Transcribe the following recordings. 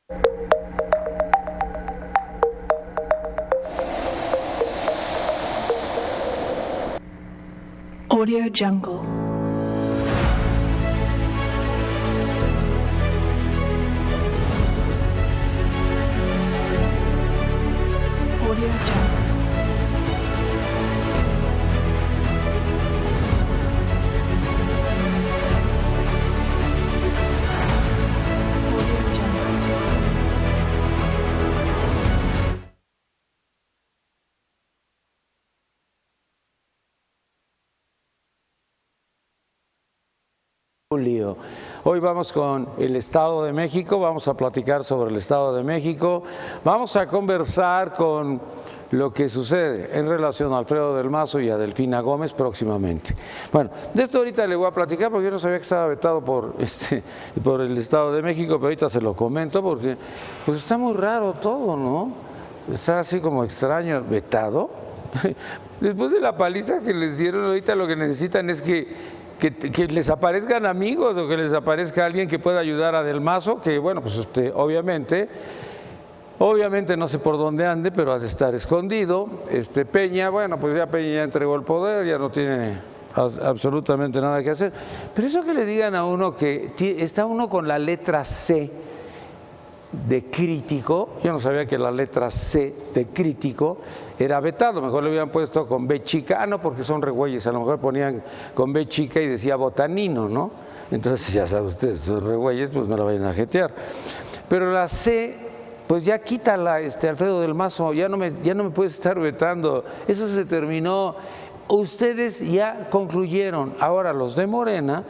Audio Jungle. Audio Jungle. Julio. Hoy vamos con el Estado de México, vamos a platicar sobre el Estado de México, vamos a conversar con lo que sucede en relación a Alfredo del Mazo y a Delfina Gómez próximamente. Bueno, de esto ahorita le voy a platicar porque yo no sabía que estaba vetado por el Estado de México, pero ahorita se lo comento porque pues está muy raro todo, ¿no? Está así como extraño, vetado. Después de la paliza que les dieron, ahorita lo que necesitan es que les aparezcan amigos o que les aparezca alguien que pueda ayudar a Del Mazo, que bueno, pues obviamente no sé por dónde ande, pero ha de estar escondido. Peña, bueno, pues ya Peña ya entregó el poder, ya no tiene absolutamente nada que hacer. Pero eso que le digan a uno que está uno con la letra C de crítico, yo no sabía que la letra C de crítico era vetado, mejor le habían puesto con B chica, no, porque son regüeyes, a lo mejor ponían con B chica y decía botanino, ¿no? Entonces ya sabe usted, esos regüeyes pues no la vayan a jetear. Pero la C, pues ya quítala, Alfredo del Mazo, ya no me puedes estar vetando, eso se terminó, ustedes ya concluyeron, ahora los de Morena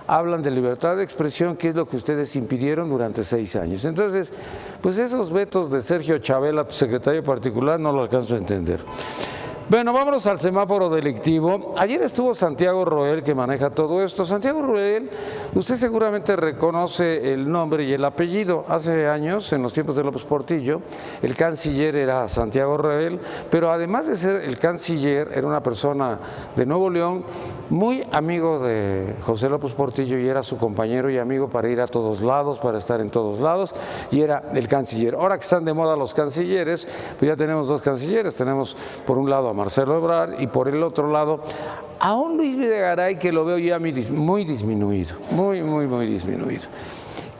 hablan de libertad de expresión, que es lo que ustedes impidieron durante 6 años. Entonces, pues esos vetos de Sergio Chavela, tu secretario particular, no lo alcanzo a entender. Bueno, vámonos al semáforo delictivo. Ayer estuvo Santiago Roel, que maneja todo esto. Santiago Roel, usted seguramente reconoce el nombre y el apellido. Hace años, en los tiempos de López Portillo, el canciller era Santiago Roel, pero además de ser el canciller, era una persona de Nuevo León, muy amigo de José López Portillo y era su compañero y amigo para ir a todos lados, para estar en todos lados, y era el canciller. Ahora que están de moda los cancilleres, pues ya tenemos 2 cancilleres. Tenemos por un lado a Marcelo Ebrard y por el otro lado a un Luis Videgaray que lo veo ya muy disminuido, muy disminuido.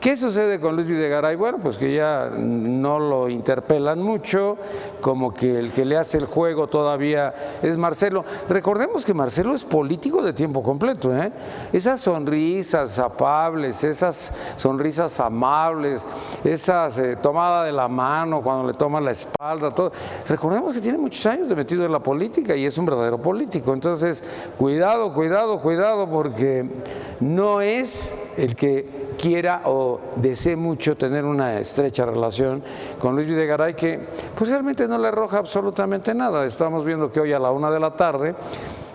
¿Qué sucede con Luis Videgaray? Bueno, pues que ya no lo interpelan mucho, como que el que le hace el juego todavía es Marcelo. Recordemos que Marcelo es político de tiempo completo, ¿eh? Esas sonrisas afables, esas sonrisas amables, esas tomada de la mano cuando le toman la espalda, todo. Recordemos que tiene muchos años de metido en la política y es un verdadero político. Entonces, cuidado, porque no es el que quiera o desee mucho tener una estrecha relación con Luis Videgaray, que pues realmente no le arroja absolutamente nada. Estamos viendo que hoy a la 1 de la tarde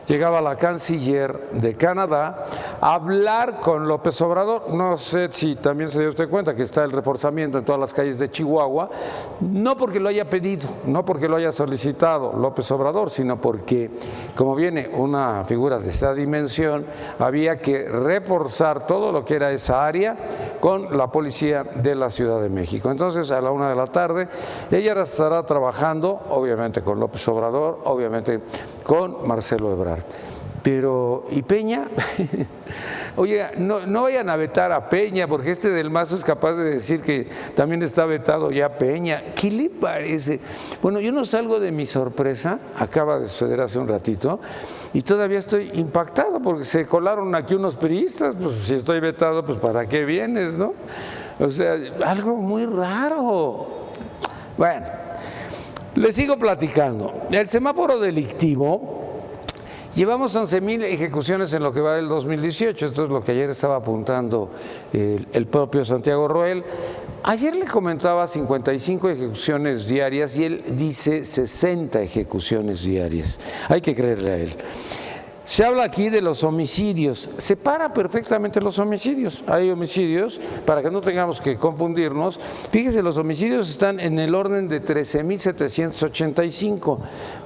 llegaba la canciller de Canadá a hablar con López Obrador. No sé si también se dio usted cuenta que está el reforzamiento en todas las calles de Chihuahua, no porque lo haya pedido, no porque lo haya solicitado López Obrador, sino porque como viene una figura de esta dimensión, había que reforzar todo lo que era esa área con la policía de la Ciudad de México. Entonces a la 1 de la tarde ella estará trabajando, obviamente con López Obrador, obviamente con Marcelo Ebrard. Pero, ¿y Peña? Oye, no vayan a vetar a Peña, porque Del Mazo es capaz de decir que también está vetado ya Peña. ¿Qué le parece? Bueno, yo no salgo de mi sorpresa, acaba de suceder hace un ratito, y todavía estoy impactado, porque se colaron aquí unos priistas, pues si estoy vetado, pues ¿para qué vienes, no? O sea, algo muy raro. Bueno, les sigo platicando. El semáforo delictivo. Llevamos 11,000 ejecuciones en lo que va del 2018, esto es lo que ayer estaba apuntando el propio Santiago Roel. Ayer le comentaba 55 ejecuciones diarias y él dice 60 ejecuciones diarias. Hay que creerle a él. Se habla aquí de los homicidios. Separa perfectamente los homicidios. Hay homicidios, para que no tengamos que confundirnos. Fíjese, los homicidios están en el orden de 13.785.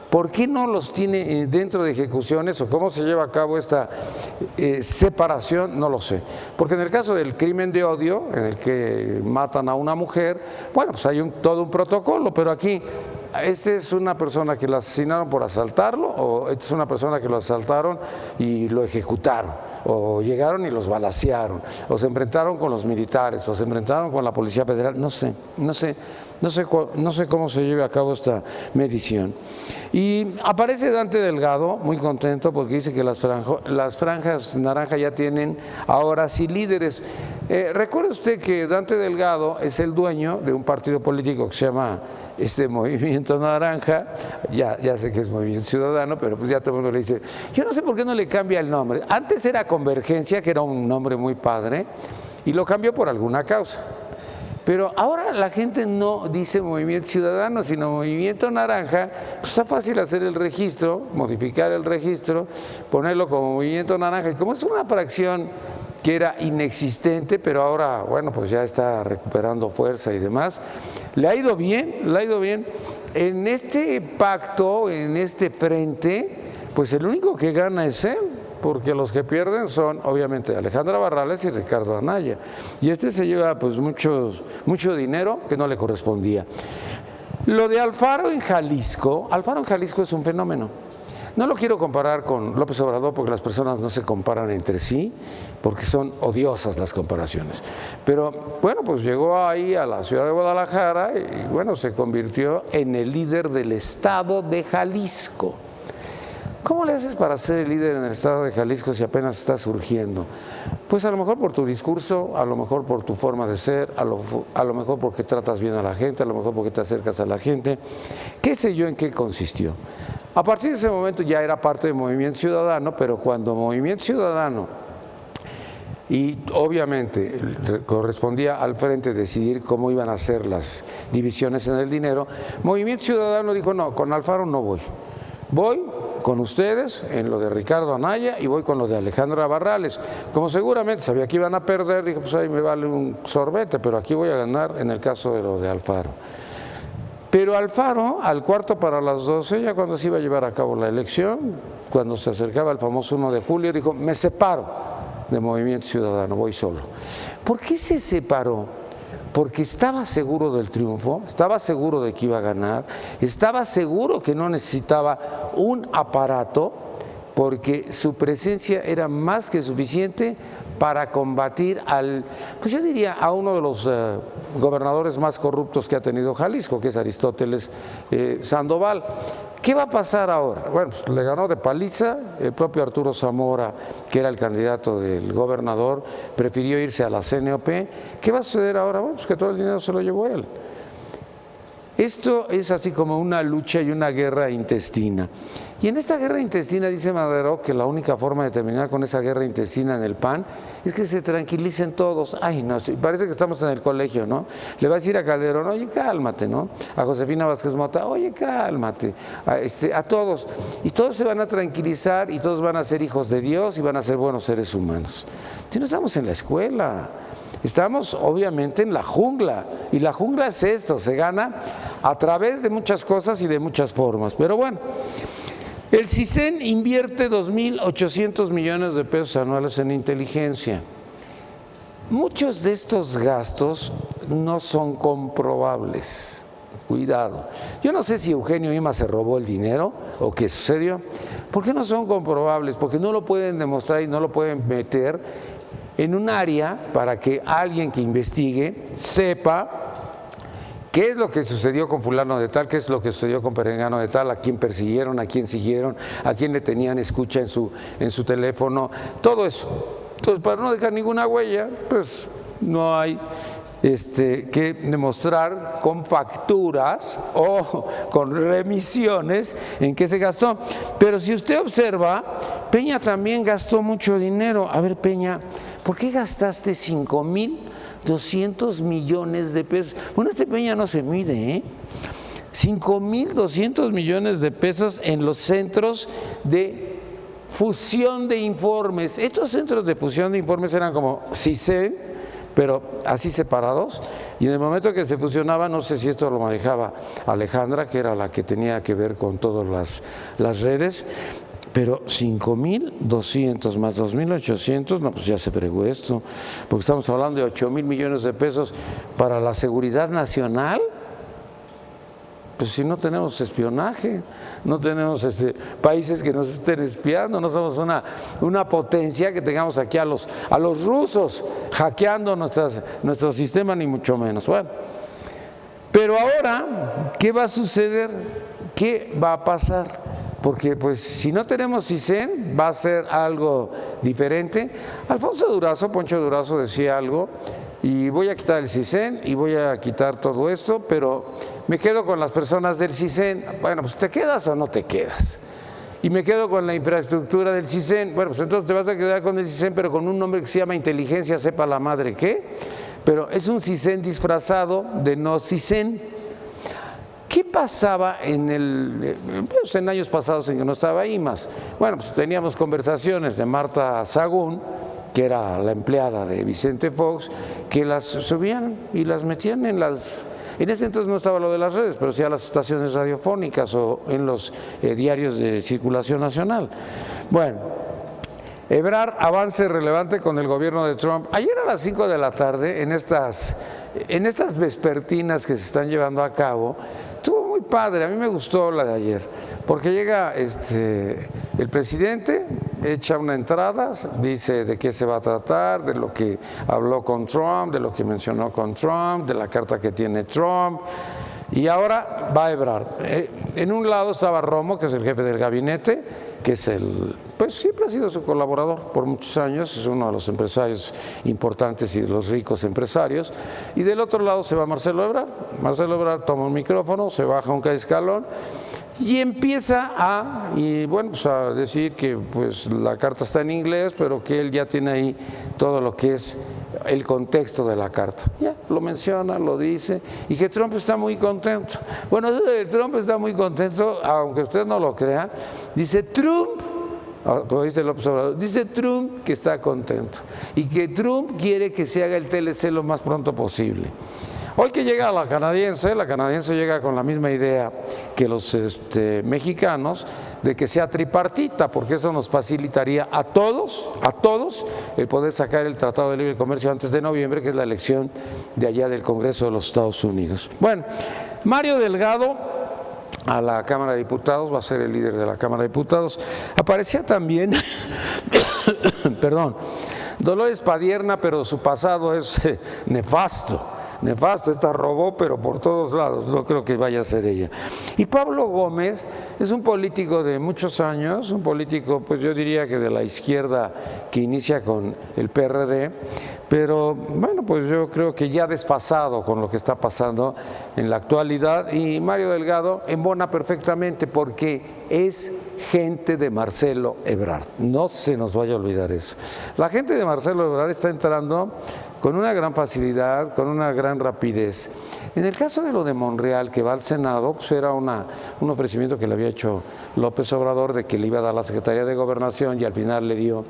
¿Por qué no los tiene dentro de ejecuciones o cómo se lleva a cabo esta separación? No lo sé. Porque en el caso del crimen de odio, en el que matan a una mujer, bueno, pues hay todo un protocolo, pero aquí, ¿este es una persona que lo asesinaron por asaltarlo o esta es una persona que lo asaltaron y lo ejecutaron? O llegaron y los balacearon, o se enfrentaron con los militares, o se enfrentaron con la Policía Federal, no sé cómo se lleve a cabo esta medición. Y aparece Dante Delgado, muy contento, porque dice que las franjas naranja ya tienen ahora sí líderes. Recuerde usted que Dante Delgado es el dueño de un partido político que se llama Movimiento Naranja, ya sé que es Movimiento Ciudadano, pero pues ya todo el mundo le dice, yo no sé por qué no le cambia el nombre. Antes era Convergencia, que era un nombre muy padre, y lo cambió por alguna causa. Pero ahora la gente no dice Movimiento Ciudadano, sino Movimiento Naranja. Pues está fácil hacer el registro, modificar el registro, ponerlo como Movimiento Naranja. Y como es una fracción que era inexistente, pero ahora, bueno, pues ya está recuperando fuerza y demás, le ha ido bien, le ha ido bien. En este pacto, en este frente, pues el único que gana es él, porque los que pierden son obviamente Alejandra Barrales y Ricardo Anaya, y se lleva pues mucho dinero que no le correspondía. Lo de Alfaro en Jalisco es un fenómeno. No lo quiero comparar con López Obrador porque las personas no se comparan entre sí, porque son odiosas las comparaciones. Pero bueno, pues llegó ahí a la ciudad de Guadalajara y bueno, se convirtió en el líder del estado de Jalisco. ¿Cómo le haces para ser el líder en el estado de Jalisco si apenas está surgiendo? Pues a lo mejor por tu discurso, a lo mejor por tu forma de ser, a lo mejor porque tratas bien a la gente, a lo mejor porque te acercas a la gente. ¿Qué sé yo en qué consistió? A partir de ese momento ya era parte del Movimiento Ciudadano, pero cuando Movimiento Ciudadano, y obviamente correspondía al frente decidir cómo iban a ser las divisiones en el dinero, Movimiento Ciudadano dijo, no, con Alfaro no voy. Voy con ustedes en lo de Ricardo Anaya y voy con lo de Alejandra Barrales. Como seguramente sabía que iban a perder, dije, pues ahí me vale un sorbete, pero aquí voy a ganar en el caso de lo de Alfaro. Pero Alfaro, al 11:45, ya cuando se iba a llevar a cabo la elección, cuando se acercaba el famoso 1 de julio, dijo, me separo de Movimiento Ciudadano, voy solo. ¿Por qué se separó? Porque estaba seguro del triunfo, estaba seguro de que iba a ganar, estaba seguro que no necesitaba un aparato, porque su presencia era más que suficiente para combatir pues yo diría, a uno de los gobernadores más corruptos que ha tenido Jalisco, que es Aristóteles Sandoval. ¿Qué va a pasar ahora? Bueno, pues le ganó de paliza, el propio Arturo Zamora, que era el candidato del gobernador, prefirió irse a la CNOP. ¿Qué va a suceder ahora? Bueno, pues que todo el dinero se lo llevó él. Esto es así como una lucha y una guerra intestina. Y en esta guerra intestina dice Madero que la única forma de terminar con esa guerra intestina en el PAN es que se tranquilicen todos. Ay, no, parece que estamos en el colegio, ¿no? Le va a decir a Calderón, oye, cálmate, ¿no? A Josefina Vázquez Mota, oye, cálmate. A todos. Y todos se van a tranquilizar y todos van a ser hijos de Dios y van a ser buenos seres humanos. Si no estamos en la escuela, estamos obviamente en la jungla, y la jungla es esto, se gana a través de muchas cosas y de muchas formas. Pero bueno, el CISEN invierte 2.800 millones de pesos anuales en inteligencia. Muchos de estos gastos no son comprobables. Cuidado. Yo no sé si Eugenio Ima se robó el dinero o qué sucedió. ¿Por qué no son comprobables? Porque no lo pueden demostrar y no lo pueden meter en un área para que alguien que investigue sepa qué es lo que sucedió con fulano de tal, qué es lo que sucedió con perengano de tal, a quién persiguieron, a quién siguieron, a quién le tenían escucha en su teléfono, todo eso. Entonces, para no dejar ninguna huella, pues no hay que demostrar con facturas o con remisiones en qué se gastó. Pero si usted observa, Peña también gastó mucho dinero. A ver, Peña, ¿por qué gastaste 5.200 millones de pesos? Bueno, Peña no se mide, 5.200 millones de pesos en los centros de fusión de informes. Estos centros de fusión de informes eran como CISEN, pero así separados, y en el momento que se fusionaba, no sé si esto lo manejaba Alejandra, que era la que tenía que ver con todas las redes, pero 5.200 más 2.800, no, pues ya se fregó esto, porque estamos hablando de 8.000 millones de pesos para la seguridad nacional. Pues si no tenemos espionaje, no tenemos países que nos estén espiando, no somos una potencia que tengamos aquí a los rusos hackeando nuestro sistema, ni mucho menos. Bueno, pero ahora, ¿qué va a suceder? ¿Qué va a pasar? Porque pues si no tenemos CISEN va a ser algo diferente. Alfonso Durazo, Poncho Durazo decía algo, y voy a quitar el CISEN y voy a quitar todo esto, pero me quedo con las personas del CISEN. Bueno, pues ¿te quedas o no te quedas? Y me quedo con la infraestructura del CISEN. Bueno, pues entonces te vas a quedar con el CISEN, pero con un nombre que se llama inteligencia, sepa la madre qué, pero es un CISEN disfrazado de no CISEN. ¿Qué pasaba en años pasados en que no estaba IMAS? Bueno, pues teníamos conversaciones de Marta Sagún, que era la empleada de Vicente Fox, que las subían y las metían en ese entonces no estaba lo de las redes, pero sí a las estaciones radiofónicas o en los diarios de circulación nacional. Bueno, Ebrard, avance relevante con el gobierno de Trump. Ayer a las 5 de la tarde, en estas vespertinas que se están llevando a cabo, estuvo muy padre, a mí me gustó la de ayer, porque llega el presidente, echa una entrada, dice de qué se va a tratar, de lo que habló con Trump, de lo que mencionó con Trump, de la carta que tiene Trump, y ahora va Ebrard. En un lado estaba Romo, que es el jefe del gabinete, que es pues siempre ha sido su colaborador por muchos años, es uno de los empresarios importantes y de los ricos empresarios, y del otro lado se va Marcelo Ebrard. Marcelo Ebrard toma un micrófono, se baja un escalón y empieza a decir que pues la carta está en inglés, pero que él ya tiene ahí todo lo que es el contexto de la carta. Ya lo menciona, lo dice, y que Trump está muy contento. Bueno, Trump está muy contento, aunque usted no lo crea, dice Trump, como dice López Obrador, dice Trump que está contento y que Trump quiere que se haga el TLC lo más pronto posible. Hoy que llega la canadiense llega con la misma idea que los mexicanos, de que sea tripartita, porque eso nos facilitaría a todos, el poder sacar el Tratado de Libre Comercio antes de noviembre, que es la elección de allá del Congreso de los Estados Unidos. Bueno, Mario Delgado a la Cámara de Diputados, va a ser el líder de la Cámara de Diputados. Aparecía también, perdón, Dolores Padierna, pero su pasado es nefasto, esta robó, pero por todos lados, no creo que vaya a ser ella. Y Pablo Gómez es un político de muchos años, un político, pues yo diría que de la izquierda, que inicia con el PRD, pero bueno, pues yo creo que ya desfasado con lo que está pasando en la actualidad, y Mario Delgado embona perfectamente porque es gente de Marcelo Ebrard, no se nos vaya a olvidar eso. La gente de Marcelo Ebrard está entrando con una gran facilidad, con una gran rapidez. En el caso de lo de Monreal, que va al Senado, pues era un ofrecimiento que le había hecho López Obrador de que le iba a dar la Secretaría de Gobernación, y al final le dio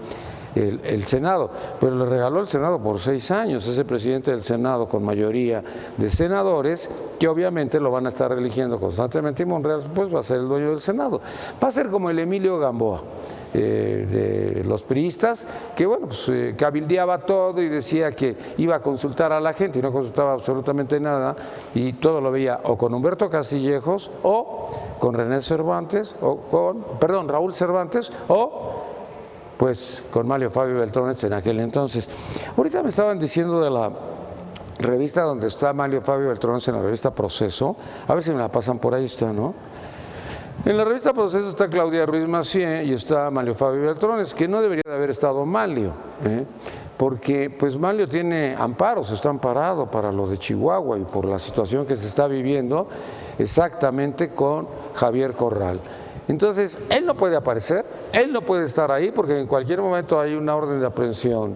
el Senado, pero le regaló el Senado por 6 años, es el presidente del Senado con mayoría de senadores, que obviamente lo van a estar eligiendo constantemente, y Monreal pues va a ser el dueño del Senado. Va a ser como el Emilio Gamboa de los priistas, que bueno, pues cabildeaba todo y decía que iba a consultar a la gente y no consultaba absolutamente nada, y todo lo veía o con Humberto Castillejos o con René Cervantes o con, Raúl Cervantes, o pues con Mario Fabio Beltrones en aquel entonces. Ahorita me estaban diciendo de la revista donde está Mario Fabio Beltrones, en la revista Proceso, a ver si me la pasan, por ahí está, ¿no? En la revista Proceso está Claudia Ruiz Massieu y está Mario Fabio Beltrones, que no debería de haber estado Mario, porque pues Mario tiene amparos, está amparado para lo de Chihuahua y por la situación que se está viviendo exactamente con Javier Corral. Entonces, él no puede aparecer, él no puede estar ahí, porque en cualquier momento hay una orden de aprehensión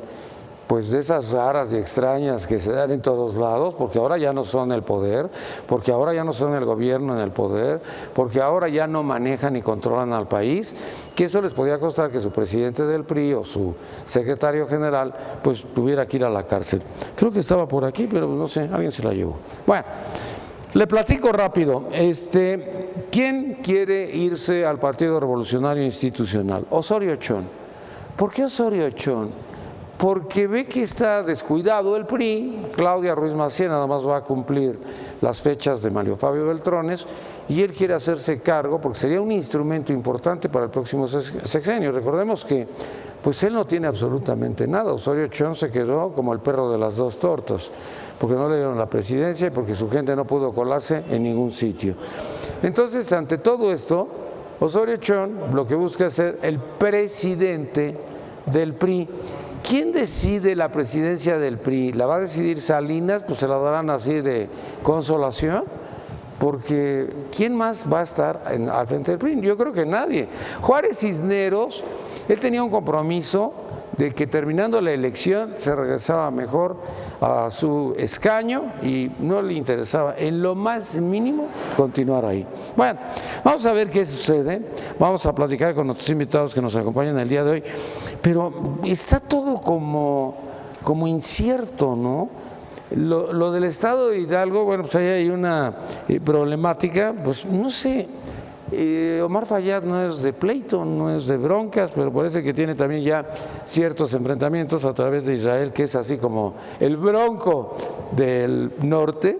pues de esas raras y extrañas que se dan en todos lados, porque ahora ya no son el poder, porque ahora ya no son el gobierno en el poder, porque ahora ya no manejan ni controlan al país, que eso les podía costar que su presidente del PRI o su secretario general pues tuviera que ir a la cárcel. Creo que estaba por aquí, pero no sé, alguien se la llevó. Bueno, le platico rápido. ¿Quién quiere irse al Partido Revolucionario Institucional? Osorio Chong. ¿Por qué Osorio Chong? Porque ve que está descuidado el PRI, Claudia Ruiz Massieu nada más va a cumplir las fechas de Mario Fabio Beltrones y él quiere hacerse cargo porque sería un instrumento importante para el próximo sexenio. Recordemos que pues él no tiene absolutamente nada, Osorio Chong se quedó como el perro de las dos tortas, porque no le dieron la presidencia y porque su gente no pudo colarse en ningún sitio. Entonces, ante todo esto, Osorio Chong lo que busca es ser el presidente del PRI. ¿Quién decide la presidencia del PRI? ¿La va a decidir Salinas? Pues se la darán así de consolación, porque ¿quién más va a estar al frente del PRI? Yo creo que nadie. Juárez Cisneros, él tenía un compromiso de que terminando la elección se regresaba mejor a su escaño y no le interesaba en lo más mínimo continuar ahí. Bueno, vamos a ver qué sucede, vamos a platicar con nuestros invitados que nos acompañan el día de hoy, pero está todo como incierto, ¿no? Lo del estado de Hidalgo, bueno, pues ahí hay una problemática, pues no sé. Omar Fayad no es de pleito, no es de broncas, pero parece que tiene también ya ciertos enfrentamientos a través de Israel, que es así como el bronco del norte.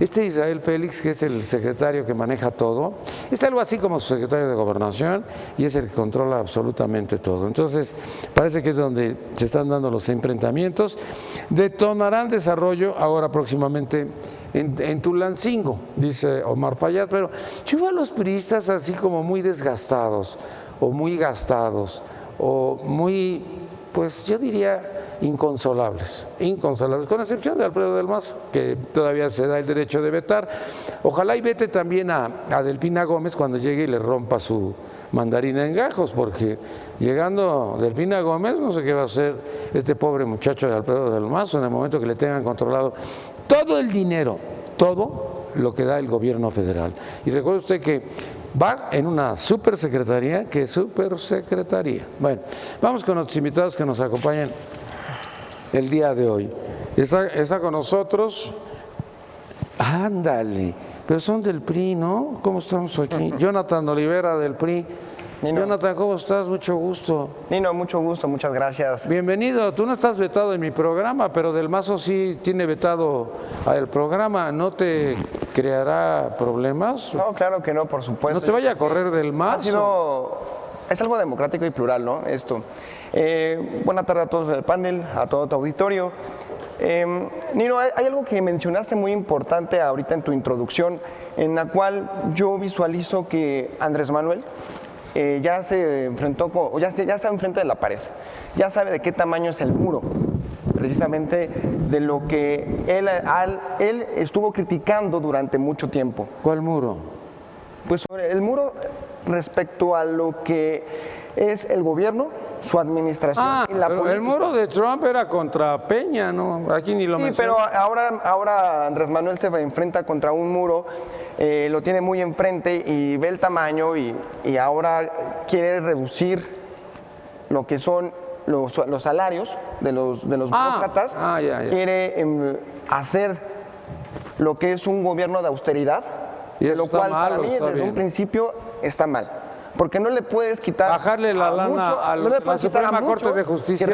Israel Félix, que es el secretario que maneja todo, es algo así como su secretario de Gobernación y es el que controla absolutamente todo. Entonces, parece que es donde se están dando los enfrentamientos. Detonarán desarrollo ahora próximamente en Tulancingo, dice Omar Fayad, pero yo veo a los priistas así como muy desgastados o muy gastados o muy, pues yo diría inconsolables, con excepción de Alfredo del Mazo, que todavía se da el derecho de vetar. Ojalá y vete también a Delfina Gómez cuando llegue y le rompa su mandarina en gajos, porque llegando Delfina Gómez no sé qué va a hacer este pobre muchacho de Alfredo del Mazo en el momento que le tengan controlado todo el dinero, todo lo que da el gobierno federal. Y recuerde usted que va en una supersecretaría, que es supersecretaría. Bueno, vamos con los invitados que nos acompañan el día de hoy. Está con nosotros, ándale, pero son del PRI, ¿no? ¿Cómo estamos aquí? Jonathan Olivera del PRI. Nino. Jonathan, ¿cómo estás? Mucho gusto. Nino, mucho gusto, muchas gracias. Bienvenido. Tú no estás vetado en mi programa, pero Del Mazo sí tiene vetado el programa. ¿No te creará problemas? No, claro que no, por supuesto. No te vaya a correr Del Mazo. Es algo democrático y plural, ¿no? Esto. Buena tarde a todos del panel, a todo tu auditorio. Nino, hay algo que mencionaste muy importante ahorita en tu introducción, en la cual yo visualizo que Andrés Manuel ya se enfrentó ya está enfrente de la pared, ya sabe de qué tamaño es el muro, precisamente de lo que él estuvo criticando durante mucho tiempo. ¿Cuál muro? Pues sobre el muro respecto a lo que es el gobierno, su administración y la política. El muro de Trump era contra Peña, ¿no? Aquí ni lo mencioné. Pero ahora Andrés Manuel se enfrenta contra un muro, lo tiene muy enfrente y ve el tamaño y ahora quiere reducir lo que son los salarios de los burócratas. Quiere hacer lo que es un gobierno de austeridad, y lo cual para mí desde un principio está mal. Porque no le puedes quitar bajarle la lana a la Suprema Corte de Justicia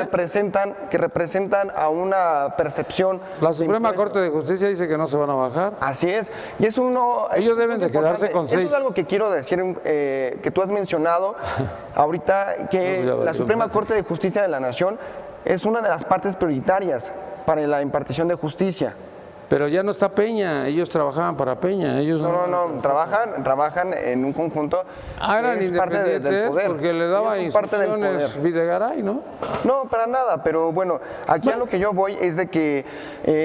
que representan a una percepción. La Suprema Corte de Justicia dice que no se van a bajar. Así es, y es ellos deben de quedarse con 6. Eso es algo que quiero decir, que tú has mencionado ahorita, que la Suprema Corte de Justicia de la Nación es una de las partes prioritarias para la impartición de justicia. Pero ya no está Peña, ellos trabajaban para Peña. Ellos no, trabajan en un conjunto. Eran independientes del poder, porque le daba instrucciones Videgaray, ¿no? No, para nada, pero bueno, aquí a lo que yo voy es de que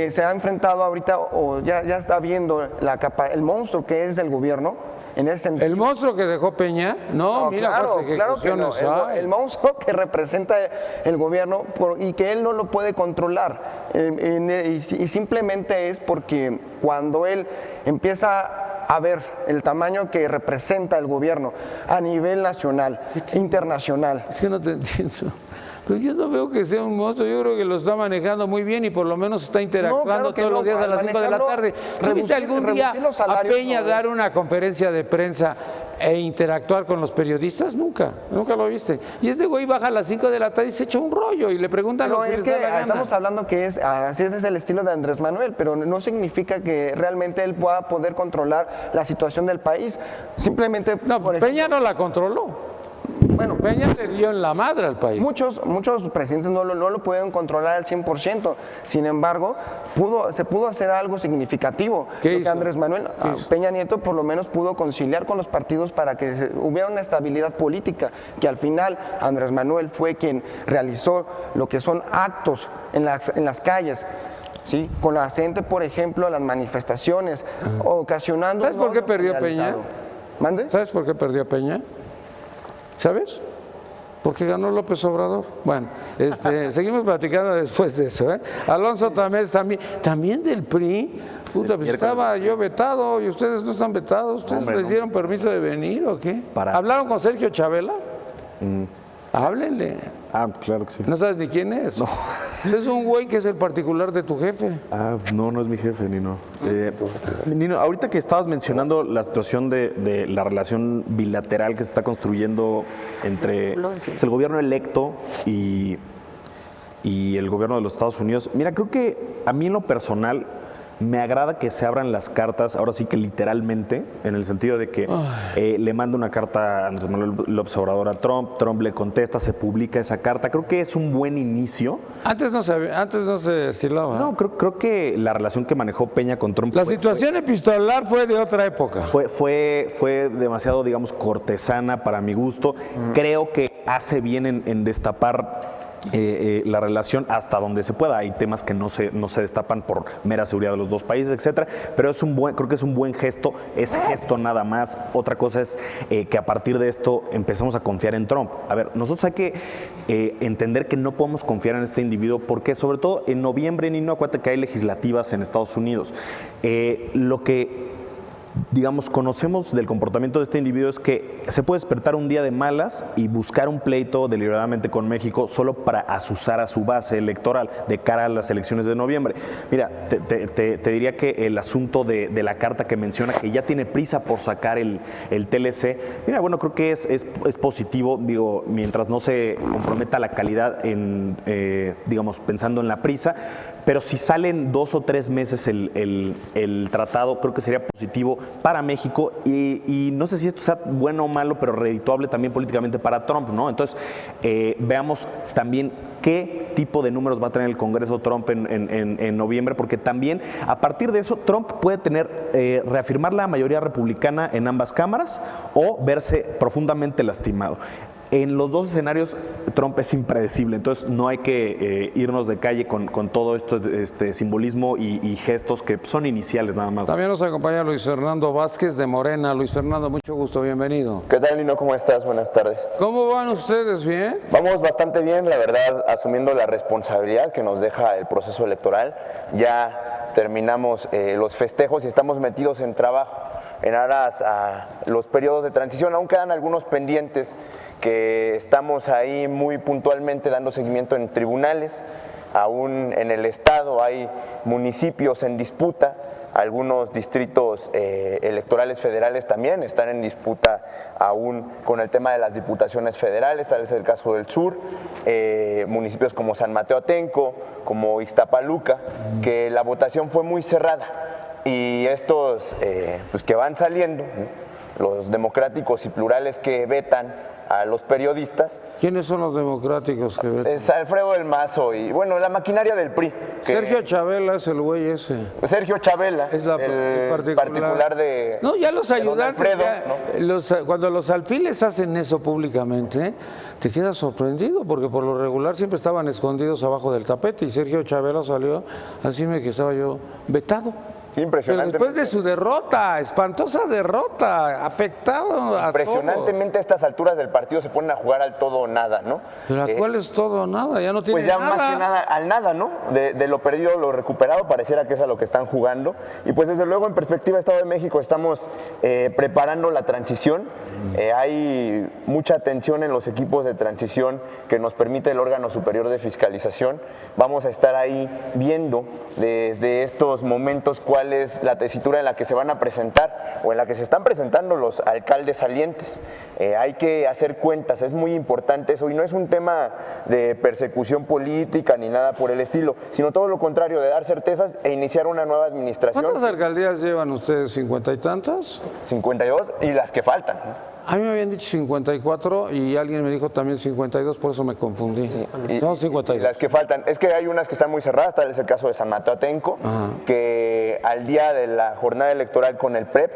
se ha enfrentado ahorita, o ya está viendo el monstruo que es el gobierno, en ese sentido. ¿El monstruo que dejó Peña? No, No, mira claro, cuántas claro que no. ejecuciones hay. El monstruo que representa el gobierno y que él no lo puede controlar. Y simplemente es porque cuando él empieza a ver el tamaño que representa el gobierno a nivel nacional, internacional. Es que no te entiendo. Pero yo no veo que sea un monstruo, yo creo que lo está manejando muy bien y por lo menos está interactuando claro que todos no, los días a las 5 de la tarde. ¿Tú viste algún día reducir los a salarios Peña no dar es? una conferencia de prensa e interactuar con los periodistas? Nunca, nunca lo viste. Y este güey baja a las 5 de la tarde y se echa un rollo y le preguntan No, lo que es les que da la gana. estamos hablando que así es el estilo de Andrés Manuel, pero no significa que realmente él pueda poder controlar la situación del país. Simplemente, No, por Peña ejemplo, no la controló. bueno, Peña le dio en la madre al país. muchos presidentes no lo pueden controlar al 100%. Sin embargo, se pudo hacer algo significativo. ¿Qué Lo que hizo? Andrés Manuel, Peña Nieto, por lo menos pudo conciliar con los partidos para que hubiera una estabilidad política, que al final Andrés Manuel fue quien realizó lo que son actos en las calles. ¿Sí? Con la gente, por ejemplo, las manifestaciones, ocasionando... ¿Sabes por qué un odio perdió generalizado. Peña? ¿Mande? ¿Sabes por qué perdió Peña? ¿Sabes? Porque ganó López Obrador. Bueno, seguimos platicando después de eso. Alonso Tamés también del PRI. Puta, pues estaba yo vetado y ustedes no están vetados. ¿Ustedes Hombre, les no. dieron permiso de venir o qué? Para- ¿Hablaron con Sergio Chavela? Háblenle. Ah, claro que sí. ¿No sabes ni quién es? No. Es un güey que es el particular de tu jefe. Ah, no, no es mi jefe, Nino. Nino, ahorita que estabas mencionando la situación de la relación bilateral que se está construyendo entre pues, el gobierno electo y el gobierno de los Estados Unidos, mira, creo que a mí en lo personal me agrada que se abran las cartas, ahora sí que literalmente, en el sentido de que le manda una carta a Andrés Manuel López Obrador a Trump, Trump le contesta, se publica esa carta. Creo que es un buen inicio. Antes no se estilaba. No, creo que la relación que manejó Peña con Trump La situación epistolar fue de otra época. fue demasiado, digamos, cortesana para mi gusto. Creo que hace bien en destapar la relación hasta donde se pueda. Hay temas que no se destapan por mera seguridad de los dos países, etcétera, pero creo que es un buen gesto, es gesto nada más. Otra cosa es que a partir de esto empezamos a confiar en Trump. A ver, nosotros hay que entender que no podemos confiar en este individuo porque sobre todo en noviembre, Nino, acuérdate que hay legislativas en Estados Unidos. Lo que digamos, conocemos del comportamiento de este individuo es que se puede despertar un día de malas y buscar un pleito deliberadamente con México solo para azuzar a su base electoral de cara a las elecciones de noviembre. Mira, te diría que el asunto de la carta que menciona que ya tiene prisa por sacar el TLC, mira, bueno, creo que es positivo, digo, mientras no se comprometa la calidad digamos, pensando en la prisa, pero si salen 2 o 3 meses el tratado, creo que sería positivo para México y no sé si esto sea bueno o malo, pero redituable también políticamente para Trump, ¿no? Entonces, veamos también qué tipo de números va a tener el Congreso Trump en noviembre, porque también a partir de eso Trump puede reafirmar la mayoría republicana en ambas cámaras o verse profundamente lastimado. En los dos escenarios, Trump es impredecible, entonces no hay que irnos de calle con todo esto, simbolismo y gestos que son iniciales nada más. También nos acompaña Luis Fernando Vázquez de Morena. Luis Fernando, mucho gusto, bienvenido. ¿Qué tal, Lino? ¿Cómo estás? Buenas tardes. ¿Cómo van ustedes? ¿Bien? Vamos bastante bien, la verdad, asumiendo la responsabilidad que nos deja el proceso electoral. Ya terminamos los festejos y estamos metidos en trabajo en aras a los periodos de transición. Aún quedan algunos pendientes que estamos ahí muy puntualmente dando seguimiento en tribunales. Aún en el estado hay municipios en disputa. Algunos distritos electorales federales también están en disputa aún con el tema de las diputaciones federales, tal es el caso del sur, municipios como San Mateo Atenco, como Ixtapaluca, que la votación fue muy cerrada y estos pues que van saliendo, ¿no? Los democráticos y plurales que vetan a los periodistas. ¿Quiénes son los democráticos que ven? Es Alfredo del Mazo y, bueno, la maquinaria del PRI. Sergio Chavela es el güey ese. Sergio Chavela, Es el particular de... No, ya los de don ayudantes, Alfredo, ya, ¿no? cuando los alfiles hacen eso públicamente, te quedas sorprendido, porque por lo regular siempre estaban escondidos abajo del tapete y Sergio Chavela salió, así me que estaba yo vetado. Sí, Pero impresionante. después de su derrota, espantosa derrota, afectado a todos. Impresionantemente a estas alturas del partido se ponen a jugar al todo o nada, ¿no? Pero ¿a cuál es todo o nada? Ya no tiene Pues ya nada. más que nada al nada, ¿no? De lo perdido, lo recuperado, pareciera que es a lo que están jugando. Y pues desde luego en perspectiva Estado de México estamos preparando la transición. Hay mucha atención en los equipos de transición que nos permite el órgano superior de fiscalización. Vamos a estar ahí viendo desde estos momentos cuál es la tesitura en la que se van a presentar o en la que se están presentando los alcaldes salientes. Hay que hacer cuentas, es muy importante eso, y no es un tema de persecución política ni nada por el estilo, sino todo lo contrario, de dar certezas e iniciar una nueva administración. ¿Cuántas alcaldías llevan ustedes? ¿50 y tantas? 52 y las que faltan, ¿no? A mí me habían dicho 54 y alguien me dijo también 52, por eso me confundí. Son Y 52. las que faltan, es que hay unas que están muy cerradas, tal es el caso de San Mateo Atenco, que al día de la jornada electoral con el PREP,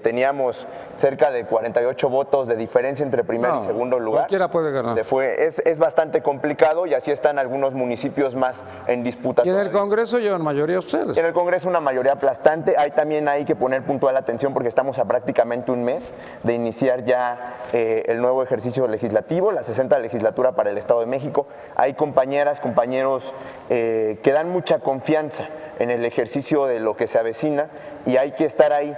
teníamos cerca de 48 votos de diferencia entre primer y segundo lugar. Cualquiera puede ganar. Se fue, es bastante complicado y así están algunos municipios más en disputa. Y en el todavía. Congreso llevan mayoría ustedes. En el Congreso una mayoría aplastante. También hay que poner puntual atención porque estamos a prácticamente un mes de iniciar ya el nuevo ejercicio legislativo, la 60ª legislatura para el Estado de México. Hay compañeras, compañeros que dan mucha confianza en el ejercicio de lo que se avecina y hay que estar ahí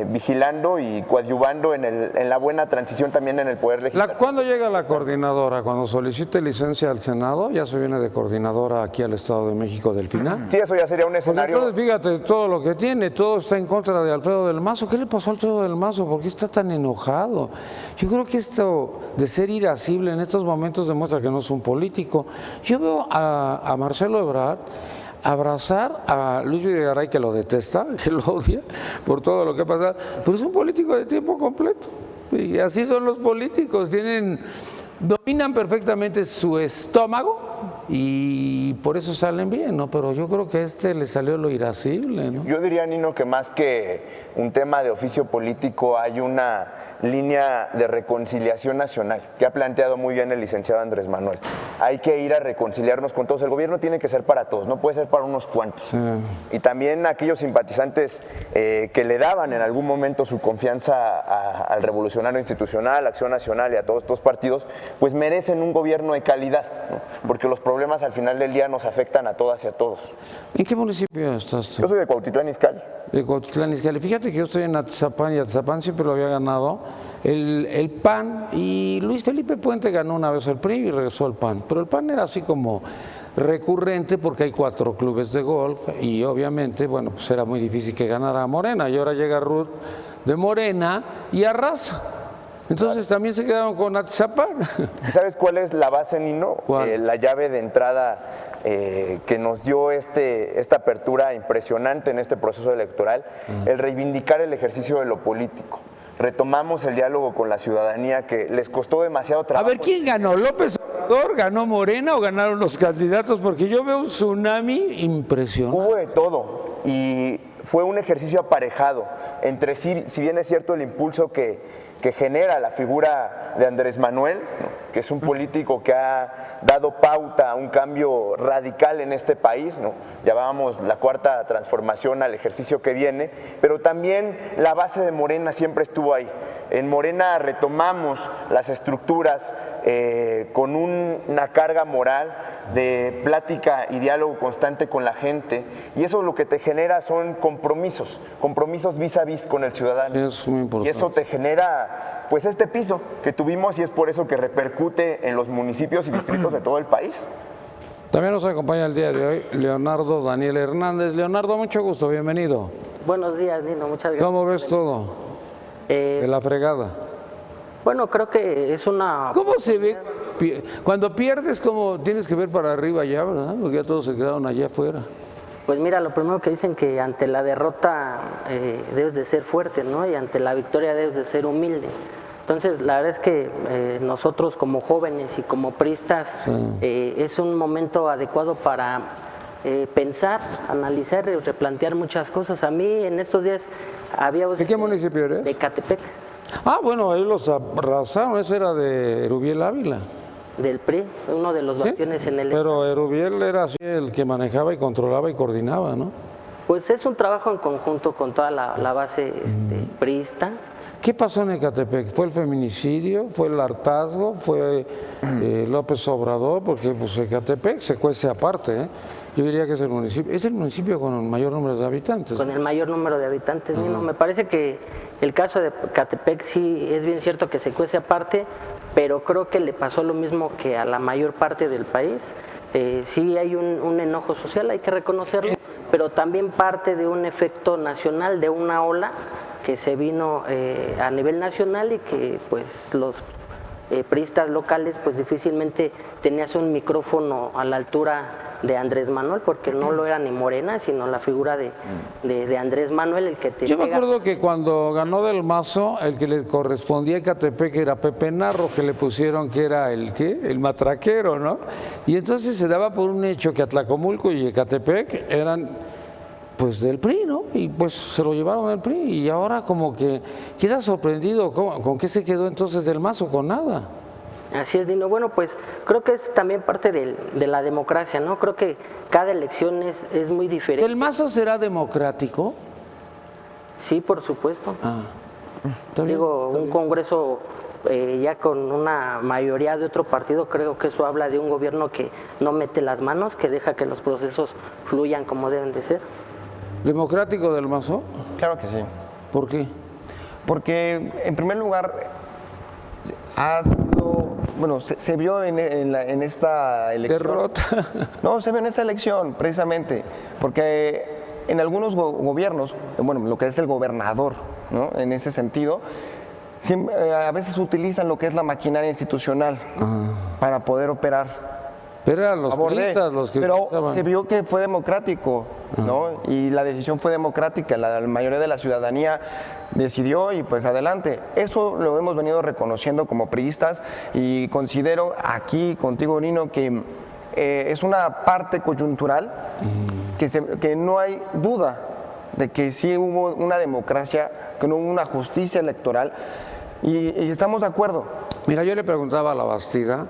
vigilando y coadyuvando en la buena transición también en el Poder Legislativo. ¿Cuándo llega la coordinadora? ¿Cuando solicite licencia al Senado? ¿Ya se viene de coordinadora aquí al Estado de México del final? Sí, eso ya sería un Porque escenario. entonces fíjate todo lo que tiene, todo está en contra de Alfredo del Mazo. ¿Qué le pasó a Alfredo del Mazo? ¿Por qué está tan enojado? Yo creo que esto de ser irascible en estos momentos demuestra que no es un político. Yo veo a Marcelo Ebrard abrazar a Luis Videgaray, que lo detesta, que lo odia por todo lo que ha pasado, pero es un político de tiempo completo. Y así son los políticos, dominan perfectamente su estómago y por eso salen bien, ¿no? Pero yo creo que a este le salió lo irascible, ¿no? Yo diría, Nino, que más que un tema de oficio político hay una línea de reconciliación nacional que ha planteado muy bien el licenciado Andrés Manuel. Hay que ir a reconciliarnos con todos. El gobierno tiene que ser para todos, no puede ser para unos cuantos. Y también aquellos simpatizantes que le daban en algún momento su confianza al Revolucionario Institucional, a Acción Nacional y a todos estos partidos, pues merecen un gobierno de calidad, ¿no? Porque los problemas al final del día nos afectan a todas y a todos. ¿En qué municipio estás tú? Yo soy de Cuautitlán Izcalli. De Cuautitlán Izcalli. Fíjate que yo estoy en Atizapán y Atizapán siempre lo había ganado el PAN y Luis Felipe Puente ganó una vez el PRI y regresó al PAN. Pero el PAN era así como recurrente porque hay 4 clubes de golf y obviamente, bueno, pues era muy difícil que ganara Morena y ahora llega Ruth de Morena y arrasa. Entonces también se quedaron con Atizapán. ¿Y sabes cuál es la base, Nino? ¿Cuál? La llave de entrada que nos dio esta apertura impresionante en este proceso electoral, el reivindicar el ejercicio de lo político. Retomamos el diálogo con la ciudadanía que les costó demasiado A trabajo. ver, ¿quién ganó? ¿López Obrador? ¿Ganó Morena o ganaron los candidatos? Porque yo veo un tsunami impresionante. Hubo de todo y fue un ejercicio aparejado entre sí, si bien es cierto el impulso que genera la figura de Andrés Manuel, ¿no? Que es un político que ha dado pauta a un cambio radical en este país, ¿no? Llamábamos la 4ª transformación al ejercicio que viene, pero también la base de Morena siempre estuvo ahí. En Morena retomamos las estructuras con una carga moral de plática y diálogo constante con la gente, y eso lo que te genera son compromisos vis a vis con el ciudadano. Sí, es muy importante. Y eso te genera pues este piso que tuvimos y es por eso que repercute en los municipios y distritos de todo el país. También nos acompaña el día de hoy Leonardo Daniel Hernández. Leonardo, mucho gusto, bienvenido. Buenos días, Nino, muchas gracias. ¿Cómo ves todo? De la fregada. Bueno, creo que es una... ¿Cómo se ve? Cuando pierdes, ¿cómo tienes que ver para arriba ya, verdad? Porque ya todos se quedaron allá afuera. Pues mira, lo primero que dicen que ante la derrota debes de ser fuerte, ¿no? Y ante la victoria debes de ser humilde. Entonces, la verdad es que nosotros como jóvenes y como priistas es un momento adecuado para pensar, analizar y replantear muchas cosas. A mí en estos días había... ¿De qué municipio eres? De Catepec. Ah, bueno, ahí los arrasaron, ese era de Erubiel Ávila. Del PRI, uno de los ¿Sí? bastiones en el... Pero Erubiel era así el que manejaba y controlaba y coordinaba, ¿no? Pues es un trabajo en conjunto con toda la base priista. ¿Qué pasó en Ecatepec? ¿Fue el feminicidio? ¿Fue el hartazgo? ¿Fue López Obrador? Porque pues, Ecatepec se cuece aparte, ¿eh? Yo diría que es el municipio con el mayor número de habitantes. Con el mayor número de habitantes, Nino. Me parece que el caso de Ecatepec sí es bien cierto que se cuece aparte, pero creo que le pasó lo mismo que a la mayor parte del país. Sí hay un enojo social, hay que reconocerlo, pero también parte de un efecto nacional, de una ola que se vino a nivel nacional y que pues los priistas locales pues difícilmente tenías un micrófono a la altura de Andrés Manuel, porque no lo era ni Morena, sino la figura de Andrés Manuel el que te Yo me pega. acuerdo que cuando ganó Del Mazo, el que le correspondía a Ecatepec era Pepe Narro, que le pusieron que era el matraquero, ¿no? Y entonces se daba por un hecho que Atlacomulco y Ecatepec eran pues del PRI, ¿no? Y pues se lo llevaron al PRI y ahora como que queda sorprendido, ¿con qué se quedó entonces Del Mazo? Con nada. Así es, Dino. Bueno, pues creo que es también parte de la democracia, ¿no? Creo que cada elección es muy diferente. ¿Del Mazo será democrático? Sí, por supuesto. ¿Está bien? Digo, un Congreso ya con una mayoría de otro partido, creo que eso habla de un gobierno que no mete las manos, que deja que los procesos fluyan como deben de ser. ¿Democrático Del Mazo? Claro que sí. ¿Por qué? Porque, en primer lugar, se vio en esta elección. Derrota. No, se vio en esta elección, precisamente, porque en algunos gobiernos, bueno, lo que es el gobernador, ¿no? En ese sentido, a veces utilizan lo que es la maquinaria institucional para poder operar. Pero eran los A favor de- priistas los que pero utilizaban. se vio que fue democrático, ¿no? Y la decisión fue democrática, la mayoría de la ciudadanía decidió y pues adelante. Eso lo hemos venido reconociendo como priistas y considero aquí contigo, Nino, que es una parte coyuntural que no hay duda de que sí hubo una democracia, que no hubo una justicia electoral y estamos de acuerdo. Mira, yo le preguntaba a la Bastida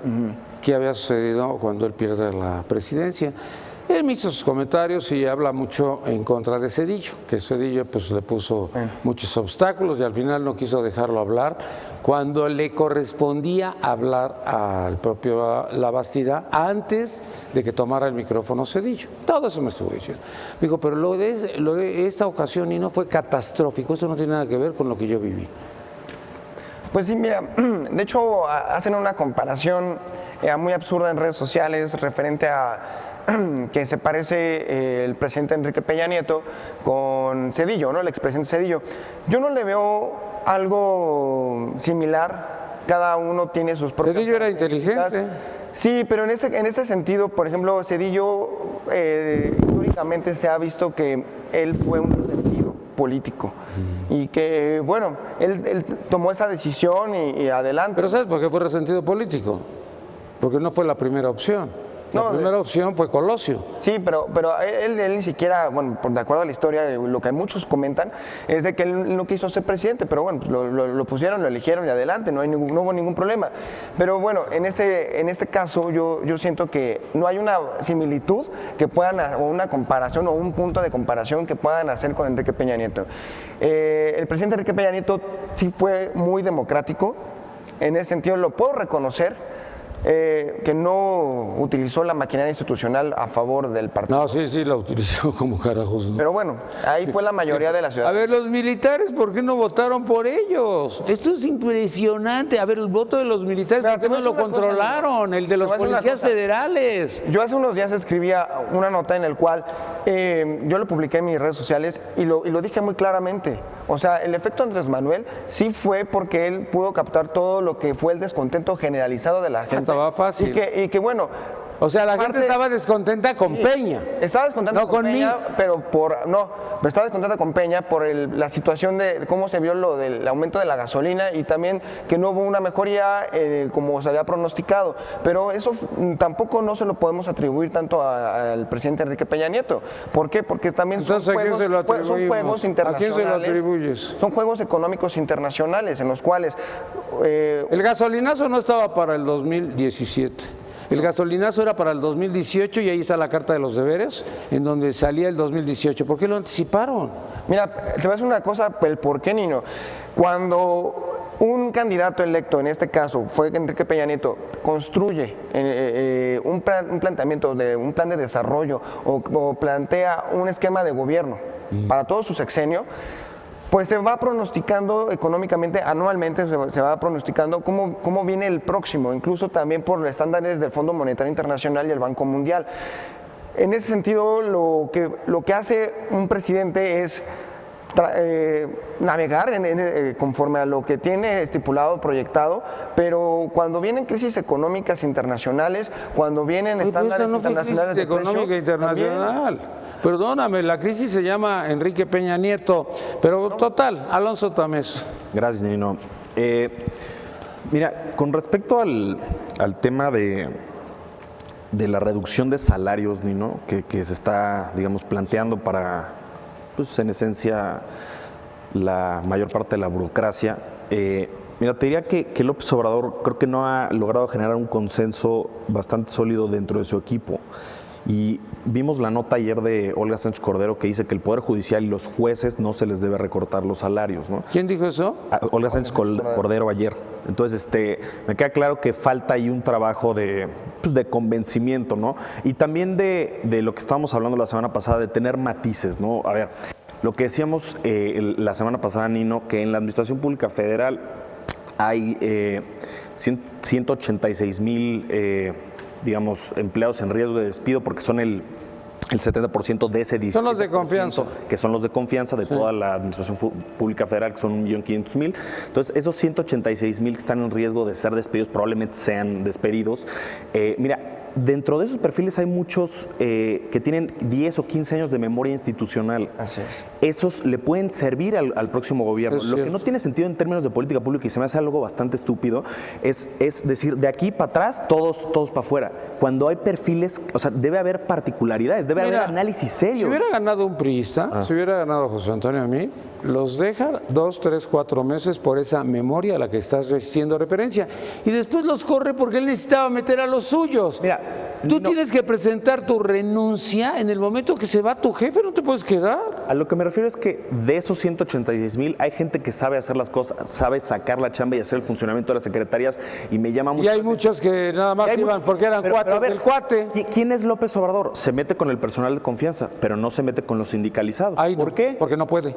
qué había sucedido cuando él pierde la presidencia. Él me hizo sus comentarios y habla mucho en contra de Zedillo, que Zedillo pues le puso muchos obstáculos y al final no quiso dejarlo hablar cuando le correspondía hablar al propio La Bastida antes de que tomara el micrófono Zedillo. Todo eso me estuvo diciendo. Me dijo, pero lo de esta ocasión y no fue catastrófico, eso no tiene nada que ver con lo que yo viví. Pues sí, mira, de hecho hacen una comparación muy absurda en redes sociales referente a que se parece el presidente Enrique Peña Nieto con Zedillo, ¿no? El expresidente Zedillo. Yo no le veo algo similar, cada uno tiene sus propias Zedillo era características. inteligente. Sí, pero en este sentido, por ejemplo, Zedillo históricamente se ha visto que él fue un resentido político y que, bueno, él tomó esa decisión y adelante. Pero ¿sabes por qué fue resentido político? Porque no fue la primera opción. La No, primera opción fue Colosio. Sí, pero él ni siquiera, bueno, de acuerdo a la historia, lo que muchos comentan es de que él no quiso ser presidente, pero bueno, pues lo pusieron, lo eligieron y adelante, no hubo ningún problema. Pero bueno, en este caso yo siento que no hay una similitud que puedan, o una comparación o un punto de comparación que puedan hacer con Enrique Peña Nieto. El presidente Enrique Peña Nieto sí fue muy democrático, en ese sentido lo puedo reconocer. Que no utilizó la maquinaria institucional a favor del partido. No, sí, la utilizó como carajos. ¿No? Pero bueno, ahí fue la mayoría de la ciudad. A ver, los militares, ¿por qué no votaron por ellos? Esto es impresionante. A ver, el voto de los militares, Mira, ¿por qué te voy no a lo decir una cosa, controlaron? El de los Te voy a decir una policías cosa. federales. Yo hace unos días escribía una nota en el cual yo lo publiqué en mis redes sociales y lo dije muy claramente. O sea, el efecto Andrés Manuel sí fue porque él pudo captar todo lo que fue el descontento generalizado de la gente. Estaba fácil. Y que bueno, O sea, la gente parte- estaba descontenta con Peña. estaba descontenta No con con Peña, Mid. pero estaba descontenta con Peña por la situación de cómo se vio lo del aumento de la gasolina y también que no hubo una mejoría como se había pronosticado. Pero eso tampoco no se lo podemos atribuir tanto al presidente Enrique Peña Nieto. ¿Por qué? Porque también Entonces, ¿a quién se lo son atribuimos? juegos ¿A quién internacionales. se lo atribuyes? Son juegos económicos internacionales en los cuales El gasolinazo no estaba para el 2017. El gasolinazo era para el 2018 y ahí está la carta de los deberes, en donde salía el 2018. ¿Por qué lo anticiparon? Mira, te voy a decir una cosa, el por qué, Nino. Cuando un candidato electo, en este caso fue Enrique Peña Nieto, construye un planteamiento de un plan de desarrollo o plantea un esquema de gobierno para todo su sexenio, pues se va pronosticando económicamente, anualmente se va pronosticando cómo viene el próximo, incluso también por los estándares del Fondo Monetario Internacional y el Banco Mundial. En ese sentido, lo que hace un presidente es navegar conforme a lo que tiene estipulado, proyectado, pero cuando vienen crisis económicas internacionales, cuando vienen estándares no fue internacionales crisis de precio, económica internacional. Perdóname, la crisis se llama Enrique Peña Nieto, pero total, Alonso Tamés. Gracias, Nino. Mira, con respecto al tema de la reducción de salarios, Nino, que se está, digamos, planteando para, pues, en esencia, la mayor parte de la burocracia. Mira, te diría que López Obrador creo que no ha logrado generar un consenso bastante sólido dentro de su equipo. Y vimos la nota ayer de Olga Sánchez Cordero que dice que el Poder Judicial y los jueces no se les debe recortar los salarios, ¿no? ¿Quién dijo eso? Olga Sánchez Cordero ayer. Entonces, me queda claro que falta ahí un trabajo de convencimiento, ¿no? Y también de lo que estábamos hablando la semana pasada, de tener matices, ¿no? A ver, lo que decíamos la semana pasada, Nino, que en la Administración Pública Federal hay 186,000 digamos, empleados en riesgo de despido porque son el 70% de ese 17%. Son los de confianza. Que son los de confianza de toda la Administración Pública Federal, que son 1,500,000. Entonces, esos 186,000 que están en riesgo de ser despedidos probablemente sean despedidos. Mira, dentro de esos perfiles hay muchos que tienen 10 o 15 años de memoria institucional. Así es. Esos le pueden servir al próximo gobierno. Es Lo que cierto. no tiene sentido en términos de política pública y se me hace algo bastante estúpido es decir, de aquí para atrás, todos para afuera. Cuando hay perfiles, o sea, debe haber particularidades, debe haber análisis serio. Si hubiera ganado un priista, si hubiera ganado José Antonio a mí, los deja 2, 3, 4 meses por esa memoria a la que estás haciendo referencia. Y después los corre porque él necesitaba meter a los suyos. Mira, tú tienes que presentar tu renuncia en el momento que se va tu jefe, no te puedes quedar. A lo que me refiero es que de esos 186,000 hay gente que sabe hacer las cosas, sabe sacar la chamba y hacer el funcionamiento de las secretarías y me llama mucho. Y hay muchos que nada más iban porque eran cuates del cuate. ¿Quién es López Obrador? Se mete con el personal de confianza, pero no se mete con los sindicalizados. ¿Por qué? Porque no puede.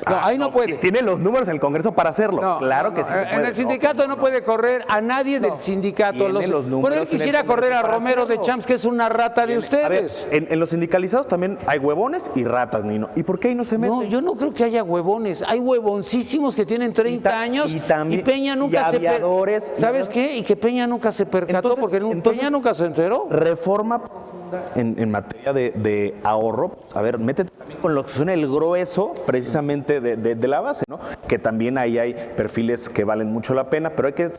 No, ahí no puede. Tiene los números en el Congreso para hacerlo. No, claro que sí. se En puede. el sindicato no puede correr a nadie del sindicato. Tiene los números Bueno, él en el quisiera correr a Congreso para Romero de hacerlo. Champs, que es una rata de A ver, ustedes. en los sindicalizados también hay huevones y ratas, Nino. ¿Y por qué ahí no se mete? No, yo no creo que haya huevones. Hay huevoncísimos que tienen 30 años y Peña nunca se aviadores, ¿Sabes qué? Y que Peña nunca se percató porque Peña nunca se enteró. Reforma profunda en materia de ahorro. A ver, métete también con lo que son el grueso precisamente de la base, ¿no? Que también ahí hay perfiles que valen mucho la pena, pero hay que,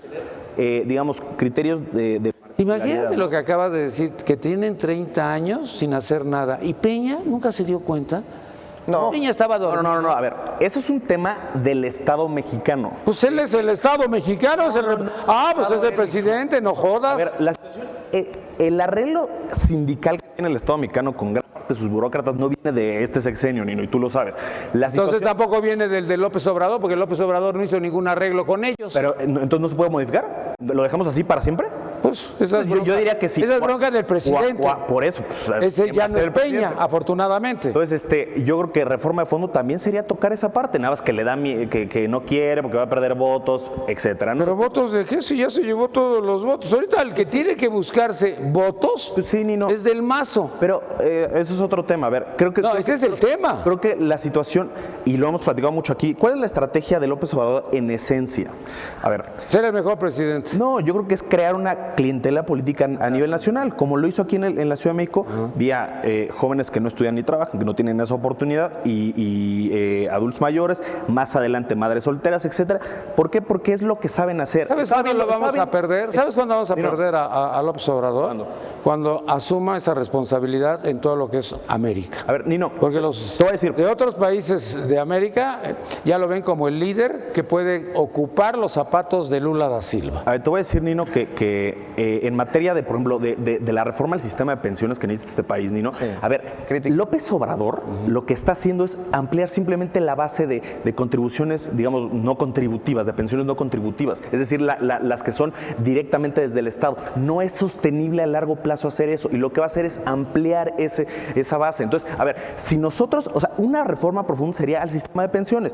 digamos, criterios de Imagínate lo que acabas de decir, que tienen 30 años sin hacer nada. Y Peña nunca se dio cuenta. No. Peña estaba dormido. No, a ver, eso es un tema del Estado mexicano. Pues él es el Estado mexicano. Pues es el presidente, no jodas. A ver, la situación, el arreglo sindical que tiene el Estado mexicano con gran parte de sus burócratas no viene de este sexenio, Nino, y tú lo sabes. La Entonces situación- tampoco viene del de López Obrador, porque López Obrador no hizo ningún arreglo con ellos. Pero entonces no se puede modificar. ¿Lo dejamos así para siempre? Pues esa es Yo diría que sí. Esa es bronca del presidente. Por eso. Pues, Ese ¿quién ya va a no ser es el Peña, presidente? afortunadamente. Entonces, yo creo que reforma de fondo también sería tocar esa parte, nada más que le da que no quiere porque va a perder votos, etcétera, ¿no? ¿Pero votos de qué? Si ya se llevó todos los votos. Ahorita el que tiene que buscarse votos Pues sí, Nino. es del Mazo. Pero eso es otro tema. A ver, creo que No, ese es el tema. Creo que la situación, y lo hemos platicado mucho aquí, ¿cuál es la estrategia de López Obrador en esencia? A ver, Ser el mejor presidente. no, yo creo que es crear una clientela política a nivel nacional, como lo hizo aquí en la Ciudad de México, vía jóvenes que no estudian ni trabajan, que no tienen esa oportunidad, y adultos mayores, más adelante madres solteras, etcétera. ¿Por qué? Porque es lo que saben hacer. ¿Sabes Está cuándo bien, lo está vamos bien. a perder? ¿Sabes cuándo vamos a Dino. perder a López Obrador? ¿Cuándo? Cuando asuma esa responsabilidad en todo lo que es América. A ver, Nino, Porque los te voy a decir, de otros países de América ya lo ven como el líder que puede ocupar los zapatos de Lula da Silva. a ver, te voy a decir, Nino, que en materia de, por ejemplo, de la reforma al sistema de pensiones que necesita este país, Nino. A ver, López Obrador lo que está haciendo es ampliar simplemente la base de contribuciones, digamos, no contributivas, de pensiones no contributivas, es decir, las que son directamente desde el Estado. No es sostenible a largo plazo hacer eso, y lo que va a hacer es ampliar esa base. Entonces, a ver, si nosotros, o sea, una reforma profunda sería al sistema de pensiones,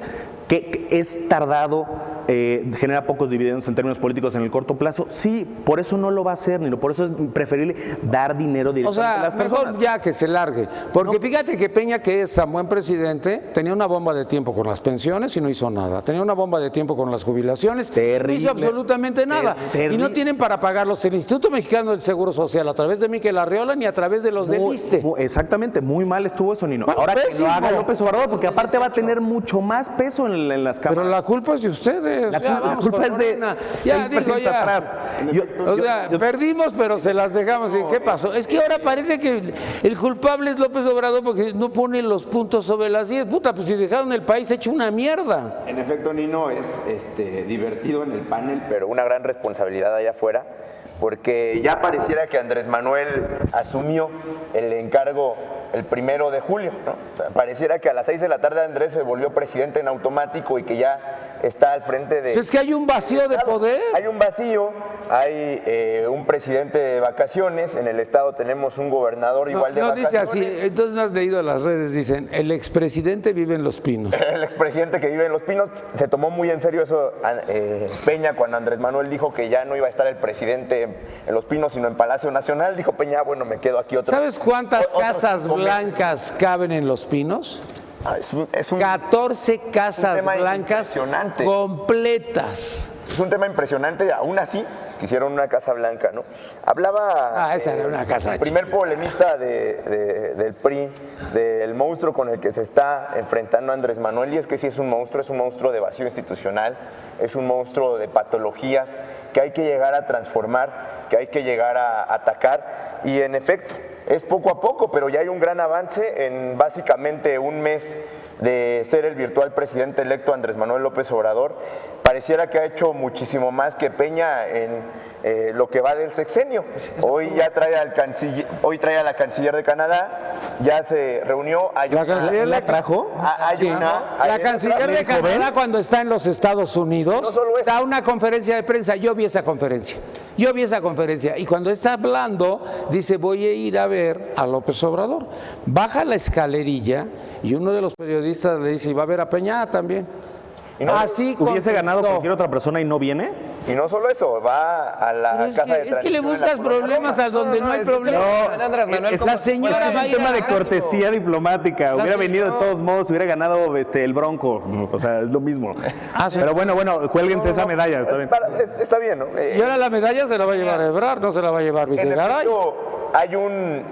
que es tardado, genera pocos dividendos en términos políticos en el corto plazo. Sí, por eso no lo va a hacer, Nino, por eso es preferible dar dinero O directamente a sea, las personas. mejor ya que se largue. Porque fíjate que Peña, que es tan buen presidente, tenía una bomba de tiempo con las pensiones y no hizo nada. Tenía una bomba de tiempo con las jubilaciones y no hizo absolutamente nada. Y no tienen para pagarlos el Instituto Mexicano del Seguro Social a través de Miquel Arriola ni a través de los del ISSSTE. Exactamente, muy mal estuvo eso, Nino. Bueno, ahora pésimo. que lo haga López Obrador, porque aparte va a tener mucho más peso en las cámaras. Pero la culpa es de ustedes. La culpa es de Ya, 6 digo, presidentes ya. atrás. O sea, perdimos, pero se las dejamos. ¿Y qué pasó? Es que ahora parece que el culpable es López Obrador porque no pone los puntos sobre las IES. Puta, pues si dejaron el país hecho una mierda. En efecto, Nino, es divertido en el panel, pero una gran responsabilidad allá afuera, porque ya pareciera que Andrés Manuel asumió el encargo el 1 de julio, ¿no? O sea, pareciera que a las 6 de la tarde Andrés se volvió presidente en automático y que ya está al frente de... Es que hay un vacío de poder. Hay un vacío, hay un presidente de vacaciones, en el estado tenemos un gobernador igual de No dice vacaciones. así, entonces no has leído las redes, dicen, el expresidente vive en Los Pinos. El expresidente que vive en Los Pinos, se tomó muy en serio eso Peña cuando Andrés Manuel dijo que ya no iba a estar el presidente en Los Pinos sino en Palacio Nacional. Dijo Peña, bueno, me quedo aquí otro. ¿Sabes cuántas otros casas 5 meses. blancas caben en Los Pinos? Es un 14 casas tema blancas impresionante. completas. Es un tema impresionante, aún así quisieron una Casa Blanca, ¿no? Hablaba Esa era una casa el primer polemista del PRI, del monstruo con el que se está enfrentando Andrés Manuel, y es que sí es un monstruo de vacío institucional, es un monstruo de patologías que hay que llegar a transformar, que hay que llegar a atacar, y en efecto, es poco a poco, pero ya hay un gran avance en básicamente un mes de ser el virtual presidente electo Andrés Manuel López Obrador. Pareciera que ha hecho muchísimo más que Peña en lo que va del sexenio. Hoy ya trae al canciller, trae a la canciller de Canadá, ya se reunió. ¿La canciller la trajo? La canciller de Canadá, cuando está en los Estados Unidos, No solo eso. da una conferencia de prensa. Yo vi esa conferencia. Y cuando está hablando, dice, voy a ir a ver a López Obrador. Baja la escalerilla y uno de los periodistas le dice, ¿y va a ver a Peña también? Y no- Así ¿Hubiese ganado contestó. cualquier otra persona y no viene? Y no solo eso, va a la Pero casa de es que le transición en la buscas Colonia problemas Roma. a donde no hay problemas. La señora Es va a un ir tema a de cortesía diplomática. Hubiera venido de no. todos modos, hubiera ganado el Bronco. O sea, es lo mismo. Ah, sí. Pero bueno, cuélguense esa medalla. Está bien. Está bien, ¿no? Y ahora la medalla se la va a llevar Ebrard, no se la va a llevar En Videgaray. efecto, hay un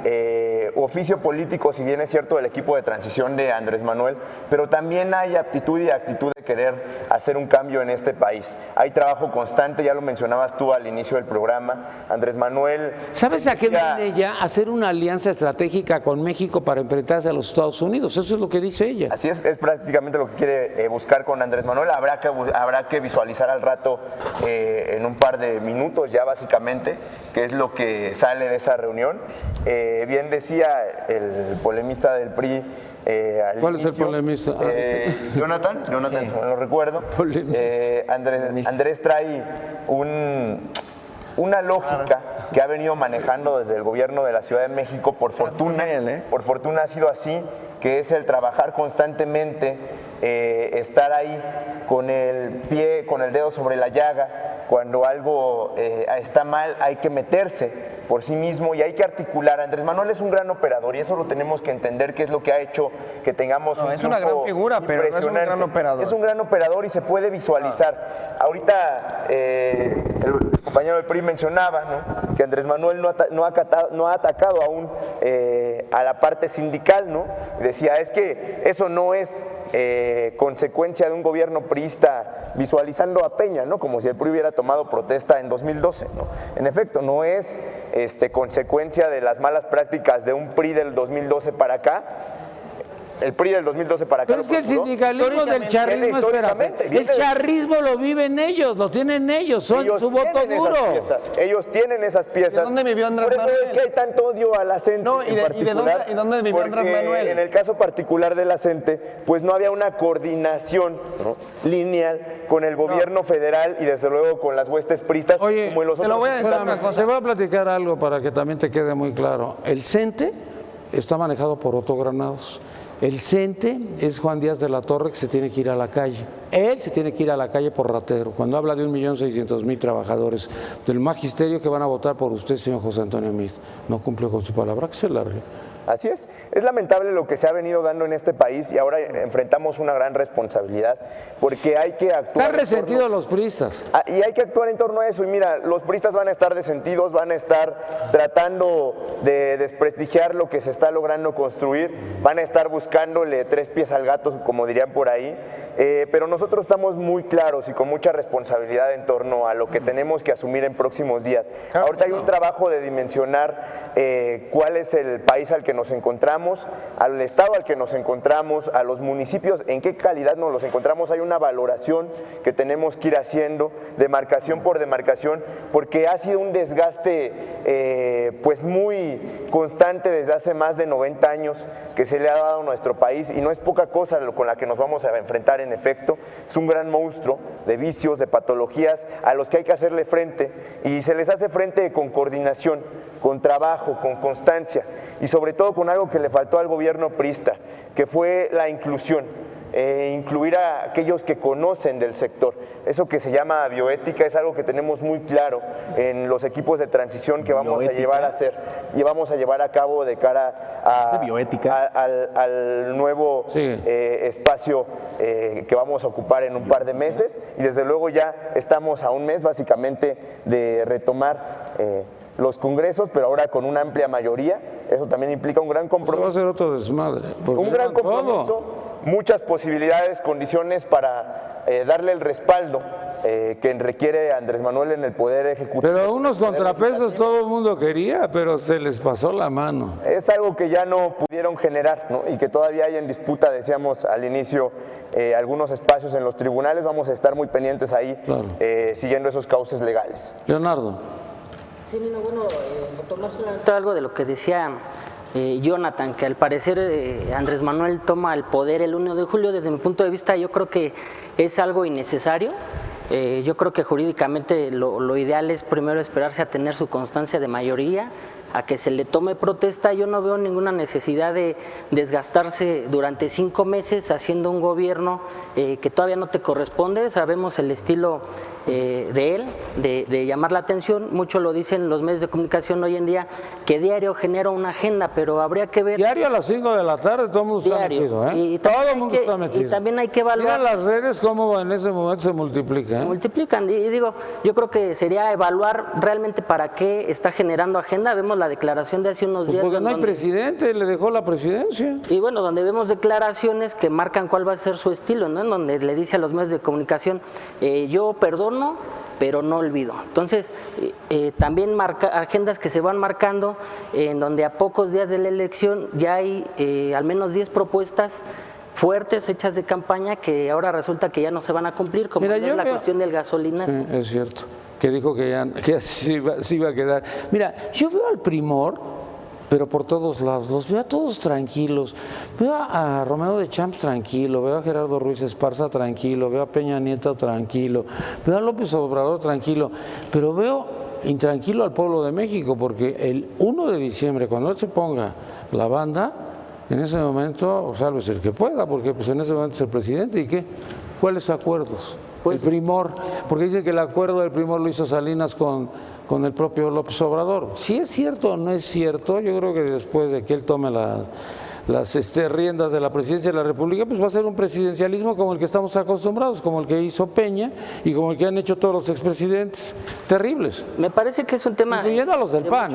oficio político, si bien es cierto, del equipo de transición de Andrés Manuel, pero también hay aptitud y actitud de querer hacer un cambio en este país. Hay trabajo constante, ya lo mencionabas tú al inicio del programa. Andrés Manuel... ¿Sabes a qué decía- viene ella? A hacer una alianza estratégica con México para enfrentarse a los Estados Unidos. Eso es lo que dice ella. Así es prácticamente lo que quiere buscar con Andrés Manuel. Habrá que visualizar al rato, en un par de minutos ya básicamente, qué es lo que sale de esa reunión. Bien decía el polemista del PRI al ¿Cuál es el inicio, polemista? Jonathan, si no lo recuerdo. Polemista. Andrés trae una lógica que ha venido manejando desde el gobierno de la Ciudad de México, por fortuna ha sido así, que es el trabajar constantemente, estar ahí con el pie, con el dedo sobre la llaga. Cuando algo está mal, hay que meterse por sí mismo y hay que articular. Andrés Manuel es un gran operador y eso lo tenemos que entender, que es lo que ha hecho que tengamos un es una gran triunfo figura, pero no es un impresionante. gran operador. Es un gran operador y se puede visualizar. Ahorita el compañero del PRI mencionaba, ¿no?, que Andrés Manuel no ha atacado aún a la parte sindical, ¿no? Decía, es que eso no es consecuencia de un gobierno priista, visualizando a Peña, ¿no?, como si el PRI hubiera tomado protesta en 2012, ¿no? En efecto, no es consecuencia de las malas prácticas de un PRI del 2012 para acá. el PRI del 2012 para acá. Pero es que el sindicalismo del charrismo, Viene históricamente, espérame, viene el de- charrismo lo viven ellos, lo tienen ellos, son Ellos su voto tienen duro. esas piezas, ellos tienen esas piezas. ¿De dónde vivió Andrés Por eso Manuel? es que hay tanto odio a la CENTE No, ¿y en de particular. dónde- y dónde vivió Andrés porque Manuel? en el caso particular de la CENTE, pues no había una coordinación, ¿no?, lineal con el gobierno federal y desde luego con las huestes pristas, Oye, como en los te lo otros voy a decir estados. una cosa. Te voy a platicar algo para que también te quede muy claro. El CENTE está manejado por Otto Granados. El CENTE es Juan Díaz de la Torre, que se tiene que ir a la calle. Él se tiene que ir a la calle por ratero. Cuando habla de 1.600.000 trabajadores del magisterio que van a votar por usted, señor José Antonio Meade, no cumplió con su palabra, que se largue. Así es lamentable lo que se ha venido dando en este país y ahora enfrentamos una gran responsabilidad porque hay que actuar. Están resentidos los priistas. Y hay que actuar en torno a eso. Y mira, los priistas van a estar resentidos, van a estar tratando de desprestigiar lo que se está logrando construir, van a estar buscándole tres pies al gato, como dirían por ahí. Pero nosotros estamos muy claros y con mucha responsabilidad en torno a lo que tenemos que asumir en próximos días. Ahorita hay un trabajo de dimensionar cuál es el país al que nos encontramos, al estado al que nos encontramos, a los municipios, en qué calidad nos los encontramos. Hay una valoración que tenemos que ir haciendo, demarcación por demarcación, porque ha sido un desgaste pues muy constante desde hace más de 90 años que se le ha dado a nuestro país y no es poca cosa con la que nos vamos a enfrentar en efecto. Es un gran monstruo de vicios, de patologías a los que hay que hacerle frente y se les hace frente con coordinación, con trabajo, con constancia y sobre todo con algo que le faltó al gobierno priista, que fue la inclusión. Incluir a aquellos que conocen del sector. Eso que se llama bioética es algo que tenemos muy claro en los equipos de transición que vamos a llevar a hacer y vamos a llevar a cabo de cara a, ¿Es de bioética? al nuevo espacio que vamos a ocupar en un par de meses y desde luego ya estamos a un mes básicamente de retomar los congresos, pero ahora con una amplia mayoría. Eso también implica un gran Eso va a compromiso. ser otro desmadre. porque Un gran llevan todo. compromiso, muchas posibilidades, condiciones para darle el respaldo que requiere Andrés Manuel en el Poder Ejecutivo. Pero unos contrapesos todo el mundo quería, pero se les pasó la mano. Es algo que ya no pudieron generar, ¿no? Y que todavía hay en disputa, decíamos al inicio, algunos espacios en los tribunales. Vamos a estar muy pendientes ahí, Claro. siguiendo esos cauces legales. Leonardo. Sí, Nino, bueno, tomar solamente algo de lo que decía Jonathan, que al parecer Andrés Manuel toma el poder el 1 de julio, desde mi punto de vista yo creo que es algo innecesario. Yo creo que jurídicamente lo ideal es primero esperarse a tener su constancia de mayoría, a que se le tome protesta. Yo no veo ninguna necesidad de desgastarse durante 5 meses haciendo un gobierno que todavía no te corresponde. Sabemos el estilo de él, de llamar la atención. Mucho lo dicen los medios de comunicación hoy en día, que diario genera una agenda, pero habría que ver. Diario a las 5 de la tarde todo el mundo está Diario. metido, ¿eh? Y también todo hay el mundo que- está metido. y también hay que evaluar. Mira las redes cómo en ese momento se multiplican. Se multiplican. Y digo, yo creo que sería evaluar realmente para qué está generando agenda. Vemos la declaración de hace unos Pues días. porque en no hay donde- presidente, le dejó la presidencia. Y bueno, donde vemos declaraciones que marcan cuál va a ser su estilo, ¿no? En donde le dice a los medios de comunicación, yo perdono, pero no olvido. Entonces, también agendas que se van marcando, en donde a pocos días de la elección ya hay al menos 10 propuestas fuertes hechas de campaña que ahora resulta que ya no se van a cumplir, como Mira, es yo la veo- cuestión del gasolinas. Sí, es cierto. Que dijo que ya que se iba a quedar. Mira, yo veo al Primor, pero por todos lados, los veo a todos tranquilos. Veo a Romeo de Champs tranquilo, veo a Gerardo Ruiz Esparza tranquilo, veo a Peña Nieto tranquilo, veo a López Obrador tranquilo, pero veo intranquilo al pueblo de México, porque el 1 de diciembre, cuando él se ponga la banda, en ese momento, sálvese el que pueda, porque pues en ese momento es el presidente, ¿y qué? ¿Cuáles acuerdos? Pues- el Primor, porque dicen que el acuerdo del Primor lo hizo Salinas con el propio López Obrador. Si es cierto o no es cierto, yo creo que después de que él tome las riendas de la presidencia de la República, pues va a ser un presidencialismo como el que estamos acostumbrados, como el que hizo Peña y como el que han hecho todos los expresidentes terribles. Me parece que es un tema Incluyendo a los del PAN,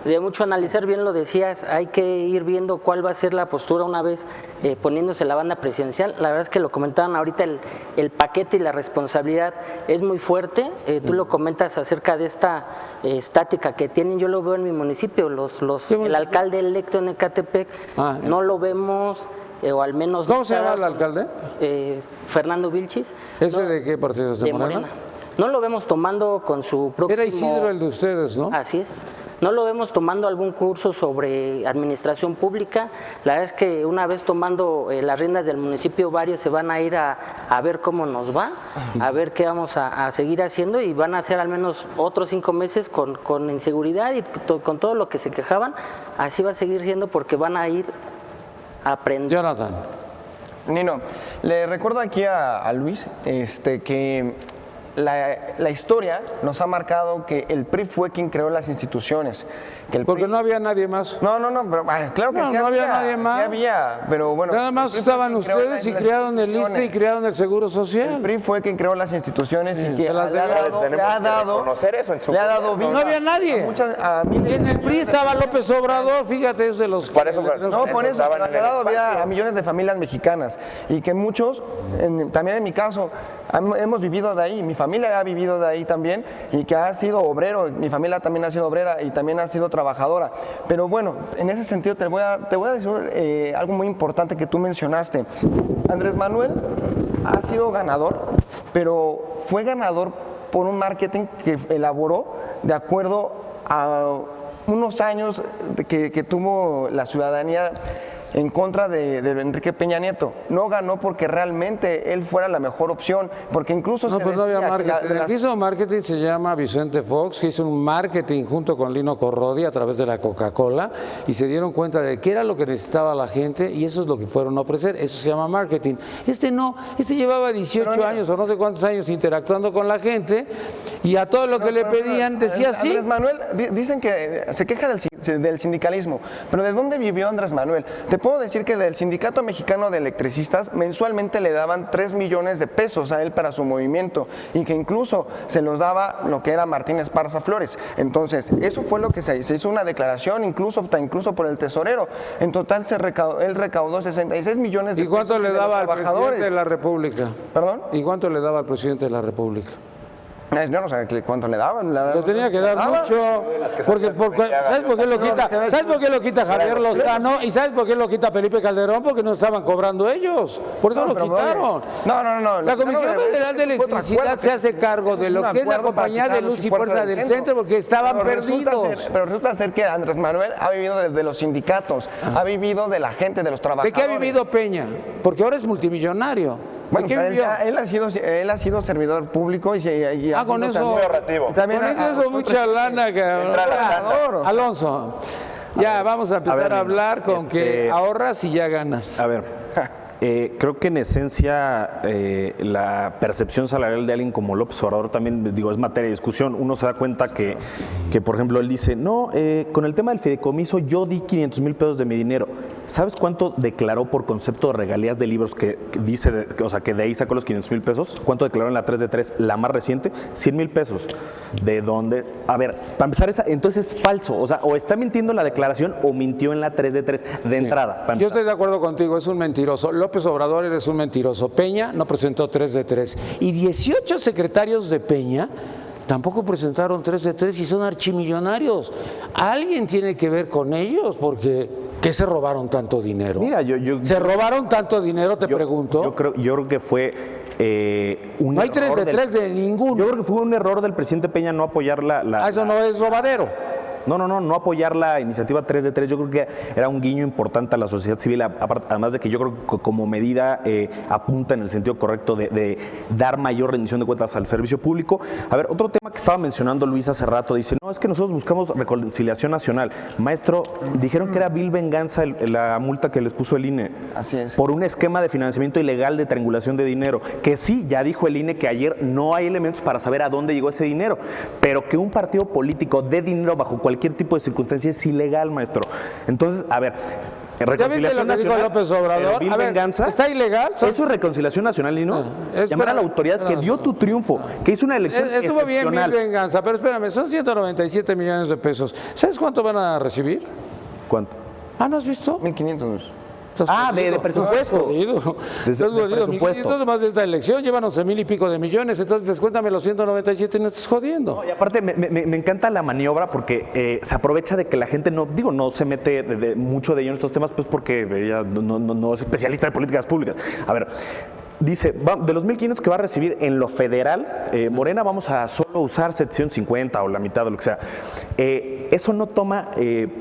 de mucho analizar, bien lo decías, hay que ir viendo cuál va a ser la postura una vez poniéndose la banda presidencial. La verdad es que lo comentaban ahorita, el paquete y la responsabilidad es muy fuerte. Tú lo comentas acerca de esta estática que tienen, yo lo veo en mi municipio, el alcalde electo en Ecatepec, Ah, no lo vemos o al menos... ¿Cómo se llama el alcalde? Fernando Vilchis. ¿Ese de qué partido es? ¿De De Morena? Morena. No lo vemos tomando con su próximo... Era Isidro el de ustedes, ¿no? Así es. No lo vemos tomando algún curso sobre administración pública. La verdad es que una vez tomando las riendas del municipio, varios se van a ir a ver cómo nos va, a ver qué vamos a seguir haciendo, y van a hacer al menos otros 5 meses con inseguridad y con todo lo que se quejaban. Así va a seguir siendo, porque van a ir a aprender. Jonathan. Nino, le recuerdo aquí a Luis que la historia nos ha marcado que el PRI fue quien creó las instituciones. Que el Porque PRI no había nadie más. No, pero claro que No, sí no había había, nadie más. sí había, pero bueno. Nada más el PRI fue estaban quien creó ustedes y las crearon el ISSSTE y instituciones. crearon el Seguro El Social. PRI fue quien creó las instituciones y que se las le ha dejaron. dado, Tenemos que reconocer eso en su le ha dado gobierno. vida No había nadie. a miles Y en de el PRI millones de estaba familias. López Obrador, fíjate, es de los... Por eso, No, por eso, estaban en le ha el dado vida espacio. a millones de familias mexicanas, y que muchos, también en mi caso, hemos vivido de ahí, mi familia ha vivido de ahí también, y que ha sido obrero, mi familia también ha sido obrera y también ha sido trabajadora. Pero bueno, en ese sentido te voy a decir algo muy importante que tú mencionaste. Andrés Manuel ha sido ganador, pero fue ganador por un marketing que elaboró de acuerdo a unos años que tuvo la ciudadanía en contra de Enrique Peña Nieto. No ganó porque realmente él fuera la mejor opción, porque incluso No, se pues no había decía que marketing. El que hizo marketing se llama Vicente Fox, que hizo un marketing junto con Lino Corrodi a través de la Coca-Cola, y se dieron cuenta de qué era lo que necesitaba la gente, y eso es lo que fueron a ofrecer. Eso se llama marketing. Este no, este llevaba 18 años o no sé cuántos años interactuando con la gente, y a todo lo que le pedían decía sí. Andrés Manuel, dicen que se queja del sindicalismo, pero ¿de dónde vivió Andrés Manuel? Te puedo decir que del Sindicato Mexicano de Electricistas mensualmente le daban 3 millones de pesos a él para su movimiento, y que incluso se los daba lo que era Martín Esparza Flores. Entonces, eso fue lo que se hizo una declaración, incluso por el tesorero. En total él recaudó 66 millones de ¿Y cuánto pesos le de los daba al trabajadores. presidente de la República? ¿Perdón? ¿Y cuánto le daba al presidente de la República? Yo no sé cuánto le daban. Le tenía que dar mucho, porque ¿sabes por qué lo quita? ¿Sabes por qué lo quita Javier Lozano? ¿Y sabes por qué lo quita Felipe Calderón? Porque no estaban cobrando ellos, por eso lo quitaron. No. La Comisión Federal de Electricidad se hace cargo de lo que es la Compañía de Luz y Fuerza del Centro, porque estaban perdidos. Pero resulta ser que Andrés Manuel ha vivido de los sindicatos, ha vivido de la gente, de los ¿De trabajadores. qué ha vivido Peña? Porque ahora es multimillonario. Bueno, ¿De qué vivió? él ha sido servidor público y ha Con sido eso, también- ahorrativo. también con eso es mucha lana, cabrón. Entra la lana. Alonso, ya vamos a empezar a hablar con que ahorras y ya ganas. A ver, creo que en esencia la percepción salarial de alguien como López Obrador también, digo, es materia de discusión. Uno se da cuenta que por ejemplo, él dice, no, con el tema del fideicomiso yo di 500,000 pesos de mi dinero. ¿Sabes cuánto declaró por concepto de regalías de libros que dice, o sea, que de ahí sacó los 500,000 pesos? ¿Cuánto declaró en la 3 de 3, la más reciente? 100,000 pesos. ¿De dónde? A ver, para empezar, entonces es falso. O sea, o está mintiendo en la declaración o mintió en la 3 de 3 de entrada. para Yo empezar. estoy de acuerdo contigo, es un mentiroso. López Obrador eres un mentiroso. Peña no presentó 3 de 3. Y 18 secretarios de Peña tampoco presentaron 3 de 3 y son archimillonarios. Alguien tiene que ver con ellos, porque ¿qué se robaron tanto dinero? Mira, ¿Se robaron tanto dinero, te pregunto? Yo creo que fue un No hay 3 error de 3 de ninguno. Yo creo que fue un error del presidente Peña no apoyar Eso no es robadero. No apoyar la iniciativa 3 de 3. Yo creo que era un guiño importante a la sociedad civil, además de que yo creo que como medida apunta en el sentido correcto de dar mayor rendición de cuentas al servicio público. A ver, otro tema que estaba mencionando Luis hace rato, dice, no, es que nosotros buscamos reconciliación nacional. Maestro, dijeron que era vil venganza la multa que les puso el INE. Así es. Por un esquema de financiamiento ilegal de triangulación de dinero, que sí, ya dijo el INE que ayer no hay elementos para saber a dónde llegó ese dinero, pero que un partido político dé dinero bajo cualquier tipo de circunstancia es ilegal, maestro. Entonces, a ver, ¿Ya viste reconciliación lo que dijo nacional, López Obrador? pero vil A ver, venganza. ¿está ilegal? Eso es reconciliación nacional, ¿y no? espera, Llamar a la autoridad que dio tu triunfo, que hizo una elección Estuvo bien excepcional. mil venganza, pero espérame, son 197 millones de pesos. ¿Sabes cuánto van a recibir? ¿Cuánto? ¿Ah, no has visto? 1,500. Estás Ah, de jodido. presupuesto. Estás jodido. De Estás jodido. presupuesto. Además de esta elección llevan 11,000 y pico de millones, entonces descuéntame los 197 y no estás jodiendo. Y aparte me encanta la maniobra porque se aprovecha de que la gente no se mete mucho de ello en estos temas, pues porque ella no es especialista de políticas públicas. A ver, dice, de los 1,500 que va a recibir en lo federal, Morena vamos a solo usar 750 o la mitad o lo que sea. Eso no toma,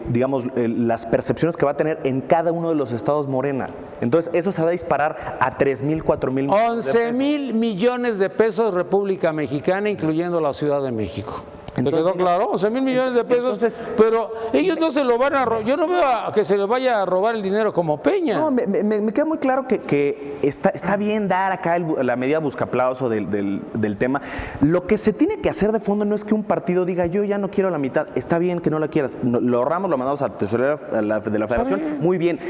digamos, las percepciones que va a tener en cada uno de los estados Morena. Entonces, eso se va a disparar a 3,000, 4,000 millones de pesos. 11,000 millones de pesos República Mexicana, incluyendo la Ciudad de México. ¿Te quedó claro? 11,000 millones de pesos, entonces, pero ellos no se lo van a robar. Yo no veo a que se les vaya a robar el dinero como Peña. No, me queda muy claro que está bien dar acá la medida buscaplauso del tema. Lo que se tiene que hacer de fondo no es que un partido diga yo ya no quiero la mitad, está bien que no la quieras, lo ahorramos, lo mandamos a la tesorería de la Federación, muy bien.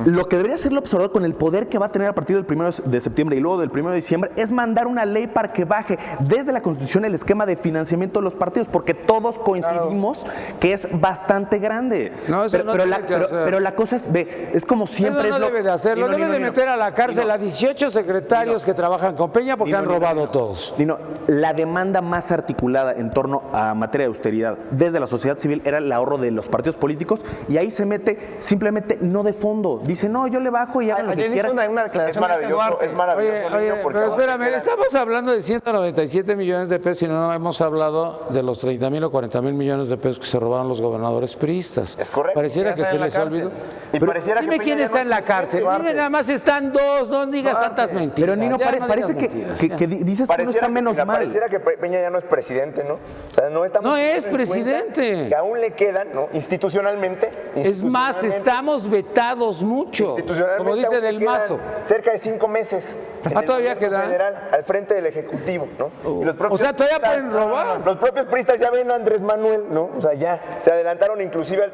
Lo que debería hacer el observador con el poder que va a tener a partir del 1 de septiembre y luego del 1 de diciembre es mandar una ley para que baje desde la Constitución el esquema de financiamiento de los partidos, porque todos coincidimos que es bastante grande. No, eso no tiene que hacer. Pero la cosa es, es como siempre Eso no es debe de hacerlo, debe de meter a la cárcel a 18 secretarios que trabajan con Peña porque han robado todos. Nino, la demanda más articulada en torno a materia de austeridad desde la sociedad civil era el ahorro de los partidos políticos y ahí se mete simplemente no de fondo. Dice, no, yo le bajo y hagan lo que Ayer hizo quieran. una Es declaración maravilloso, es maravilloso. Oye, Niño, porque pero ahora espérame, queda- estamos hablando de 197 millones de pesos y no hemos hablado de los 30,000 o 40,000 millones de pesos que se robaron los gobernadores priistas. Es correcto. Pareciera Ya que está se en la les cárcel. olvidó. Y pareciera que Dime Peña quién ya está no en la es cárcel. presidente. Dime, nada más están dos, no digas tantas mentiras. Pero Nino, Ya no parece digas que mentiras, ya. dices que no está menos mira, mal. pareciera que Peña ya no es presidente, ¿no? O sea, no estamos No es tomando en cuenta presidente. Que aún le quedan, ¿no? Institucionalmente. Es más, estamos vetados mucho, Institucionalmente como dice aún le Del quedan Mazo. cerca de 5 meses. en el todavía gobierno queda. federal, al frente del Ejecutivo, ¿no? Y los O sea, todavía priistas- pueden robar. Los propios priistas ya ven a Andrés Manuel, ¿no? O sea, ya se adelantaron inclusive al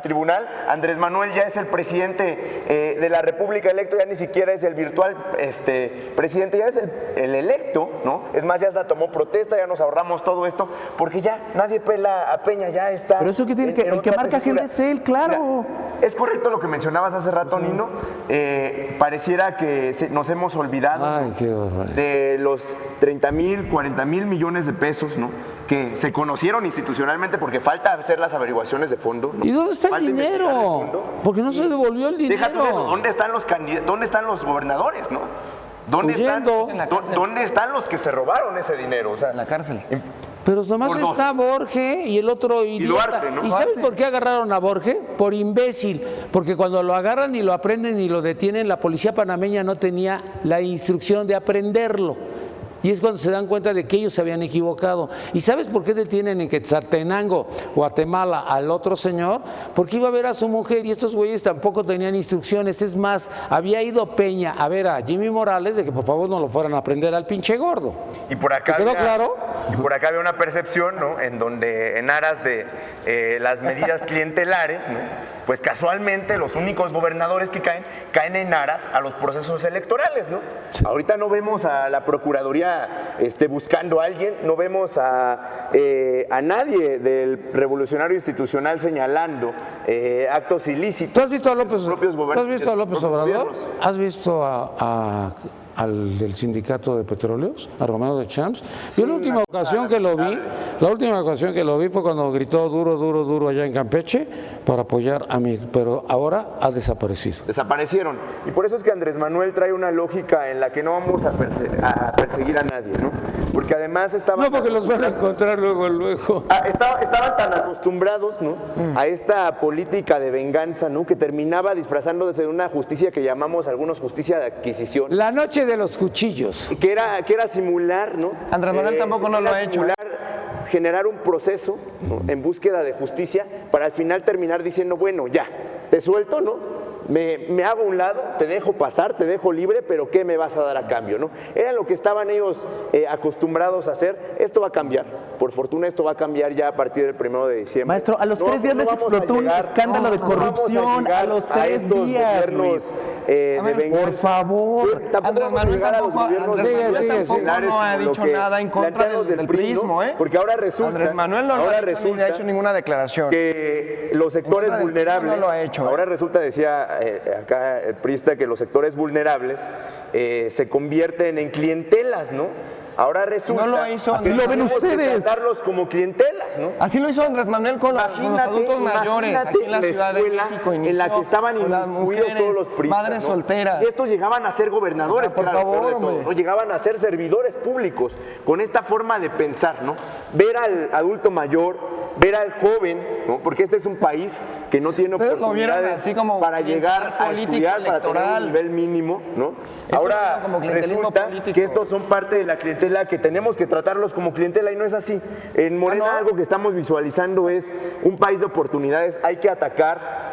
tribunal. Andrés Manuel ya es el presidente de la República electo, ya ni siquiera es el virtual presidente, ya es el electo, ¿no? Es más, ya hasta tomó protesta, ya nos ahorramos todo esto, porque ya nadie pela a Peña, ya está. Pero eso que tiene que, el que otra marca agenda tesitura. es él, claro. Mira, es correcto lo que mencionabas hace rato, Nino. Pareciera que nos hemos olvidado Ay, qué barbaridad. de los 30,000, 40,000 millones de pesos, ¿no? Que se conocieron institucionalmente porque falta hacer las averiguaciones de fondo, ¿no? ¿Y dónde está el Falta investigar de dinero? fondo. Porque no se devolvió el dinero. Deja tú eso, ¿dónde están los dónde están los gobernadores, no? ¿Dónde están, Huyendo. En la cárcel. ¿Dónde están los que se robaron ese dinero? O sea, En la cárcel. Pero nomás Por dos. está Borge y el otro idiota. Duarte, ¿no? ¿Y sabes por qué agarraron a Borge? Por imbécil. Porque cuando lo agarran y lo aprenden y lo detienen, la policía panameña no tenía la instrucción de aprenderlo. Y es cuando se dan cuenta de que ellos se habían equivocado. ¿Y sabes por qué detienen en Quetzaltenango, Guatemala, al otro señor? Porque iba a ver a su mujer y estos güeyes tampoco tenían instrucciones. Es más, había ido Peña a ver a Jimmy Morales de que por favor no lo fueran a aprender al pinche gordo. y por acá ¿Te quedó había, claro? y por acá había una percepción, ¿no? En donde en aras de las medidas clientelares, ¿no? Pues casualmente los únicos gobernadores que caen en aras a los procesos electorales, ¿no? Ahorita no vemos a la Procuraduría buscando a alguien, no vemos a nadie del revolucionario institucional señalando actos ilícitos. ¿Tú has visto a López, propios ¿tú has visto a López propios Obrador? gobiernos. ¿Has visto al del sindicato de petróleos, a Romeo de Champs? Yo la última ocasión que lo vi, fue cuando gritó duro, duro, duro allá en Campeche para apoyar a mí, pero ahora ha desaparecido. Desaparecieron. Y por eso es que Andrés Manuel trae una lógica en la que no vamos a perseguir a nadie, ¿no? Porque además estaban... No, porque los van a encontrar luego. Estaban tan acostumbrados, ¿no? A esta política de venganza, ¿no? Que terminaba disfrazándose de una justicia que llamamos algunos justicia de adquisición. La noche de los cuchillos. Que era simular, ¿no? Andrés Manuel tampoco no lo era ha hecho, simular, generar un proceso, ¿no? En búsqueda de justicia para al final terminar diciendo, bueno, ya, te suelto, ¿no? Me hago a un lado, te dejo pasar, te dejo libre, pero ¿qué me vas a dar a cambio, no? Era lo que estaban ellos acostumbrados a hacer. Esto va a cambiar. Por fortuna esto va a cambiar ya a partir del 1 de diciembre. Maestro, a los 3 días les vamos a explotó un llegar- escándalo de no vamos a corrupción. llegar A los a 3 estos días, gobiernos, Luis. de venganza. Por favor. Tampoco Andrés vamos a Manuel llegar a los tampoco, gobiernos Andrés de Manuel venganza tampoco similares no ha como lo dicho que nada en contra plantean los del PRI, priismo, ¿no? ¿eh? Porque ahora resulta, Andrés Manuel no lo ahora ha dicho, ni ha hecho ninguna declaración. que los sectores contra del vulnerables, PRI no lo ha hecho, ahora resulta, decía acá el priista que los sectores vulnerables se convierten en clientelas, ¿no? Ahora resulta No lo hizo Así lo ven tenemos que ustedes. tratarlos como clientelas, ¿no? Así lo hizo Andrés Manuel con los adultos mayores aquí en la Ciudad de escuela México. en la que estaban con las inmiscuidos mujeres, todos los priistas, madres ¿no? solteras. Y estos llegaban a ser gobernadores, O sea, por que era lo favor, peor de todo, hombre. ¿no? Llegaban a ser servidores públicos con esta forma de pensar, ¿no? Ver al adulto mayor, ver al joven, ¿no? Porque este es un país que no tiene Ustedes lo vieron oportunidades así como para llegar a político estudiar, para tener electoral. un nivel mínimo, ¿no? Esto Ahora es como clientelismo resulta político. que estos son parte de la clientela, que tenemos que tratarlos como clientela, y no es así. En Morena ¿no? algo que estamos visualizando es un país de oportunidades. Hay que atacar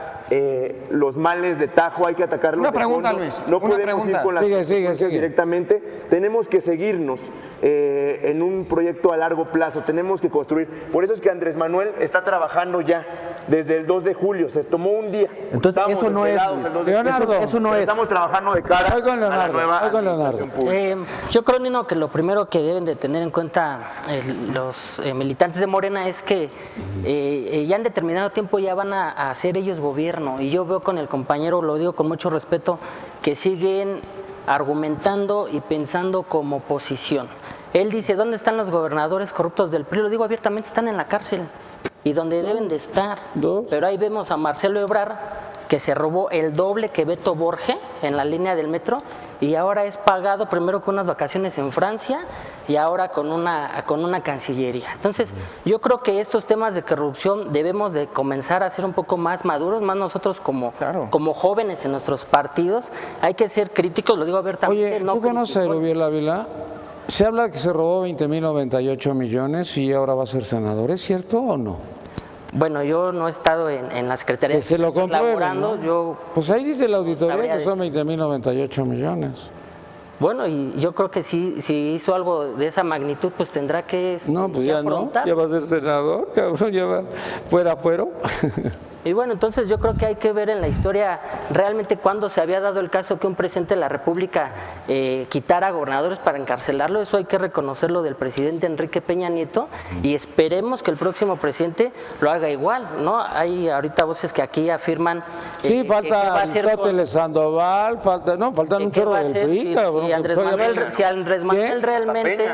los males de tajo, hay que atacarlos Una de pregunta, fondo. Luis, No una podemos pregunta. ir con las Sigue, consecuencias sigue. directamente. Tenemos que seguirnos en un proyecto a largo plazo. Tenemos que construir. Por eso es que Andrés Manuel está trabajando ya desde el 2 de julio. Se tomó un día. Entonces, Estamos eso no es, desvelados Luis. el 2 de Leonardo, julio. eso no Pero es. Estamos trabajando de cara Voy con a la Leonardo, nueva voy con Leonardo. administración pública. Yo creo, Nino, que lo primero que deben de tener en cuenta los militantes de Morena es que ya en determinado tiempo ya van a hacer ellos gobierno. Y yo veo con el compañero, lo digo con mucho respeto, que siguen argumentando y pensando como oposición. Él dice, ¿dónde están los gobernadores corruptos del PRI? Lo digo abiertamente, están en la cárcel y donde deben de estar. Dos. Pero ahí vemos a Marcelo Ebrard, que se robó el doble que Beto Borge en la línea del metro y ahora es pagado primero con unas vacaciones en Francia y ahora con una cancillería. Entonces, yo creo que estos temas de corrupción debemos de comenzar a ser un poco más maduros, más nosotros como jóvenes en nuestros partidos. Hay que ser críticos, lo digo abiertamente. Oye, no ¿tú conoces a criticones. Erubiel Ávila? Se habla que se robó 20.098 millones y ahora va a ser senador. ¿Es cierto o no? Bueno, yo no he estado en la Secretaría Que se lo de Finanzas comprueben, laborando, ¿no? yo Pues ahí dice la auditoría sabría que son 20.098 millones. bueno, y yo creo que si hizo algo de esa magnitud, pues tendrá que No, pues ya no, afrontar. ya va a ser senador, cabrón, ya va fuera. Y bueno, entonces yo creo que hay que ver en la historia realmente cuándo se había dado el caso que un presidente de la República quitara a gobernadores para encarcelarlo. Eso hay que reconocerlo del presidente Enrique Peña Nieto y esperemos que el próximo presidente lo haga igual, ¿no? Hay ahorita voces que aquí afirman Sí, que falta va a ser con- Aristóteles Sandoval, faltan un ¿qué chorro va a del ser PRI, si cabrón. Andrés Oye, Manuel, si Andrés Manuel ¿Quién? realmente,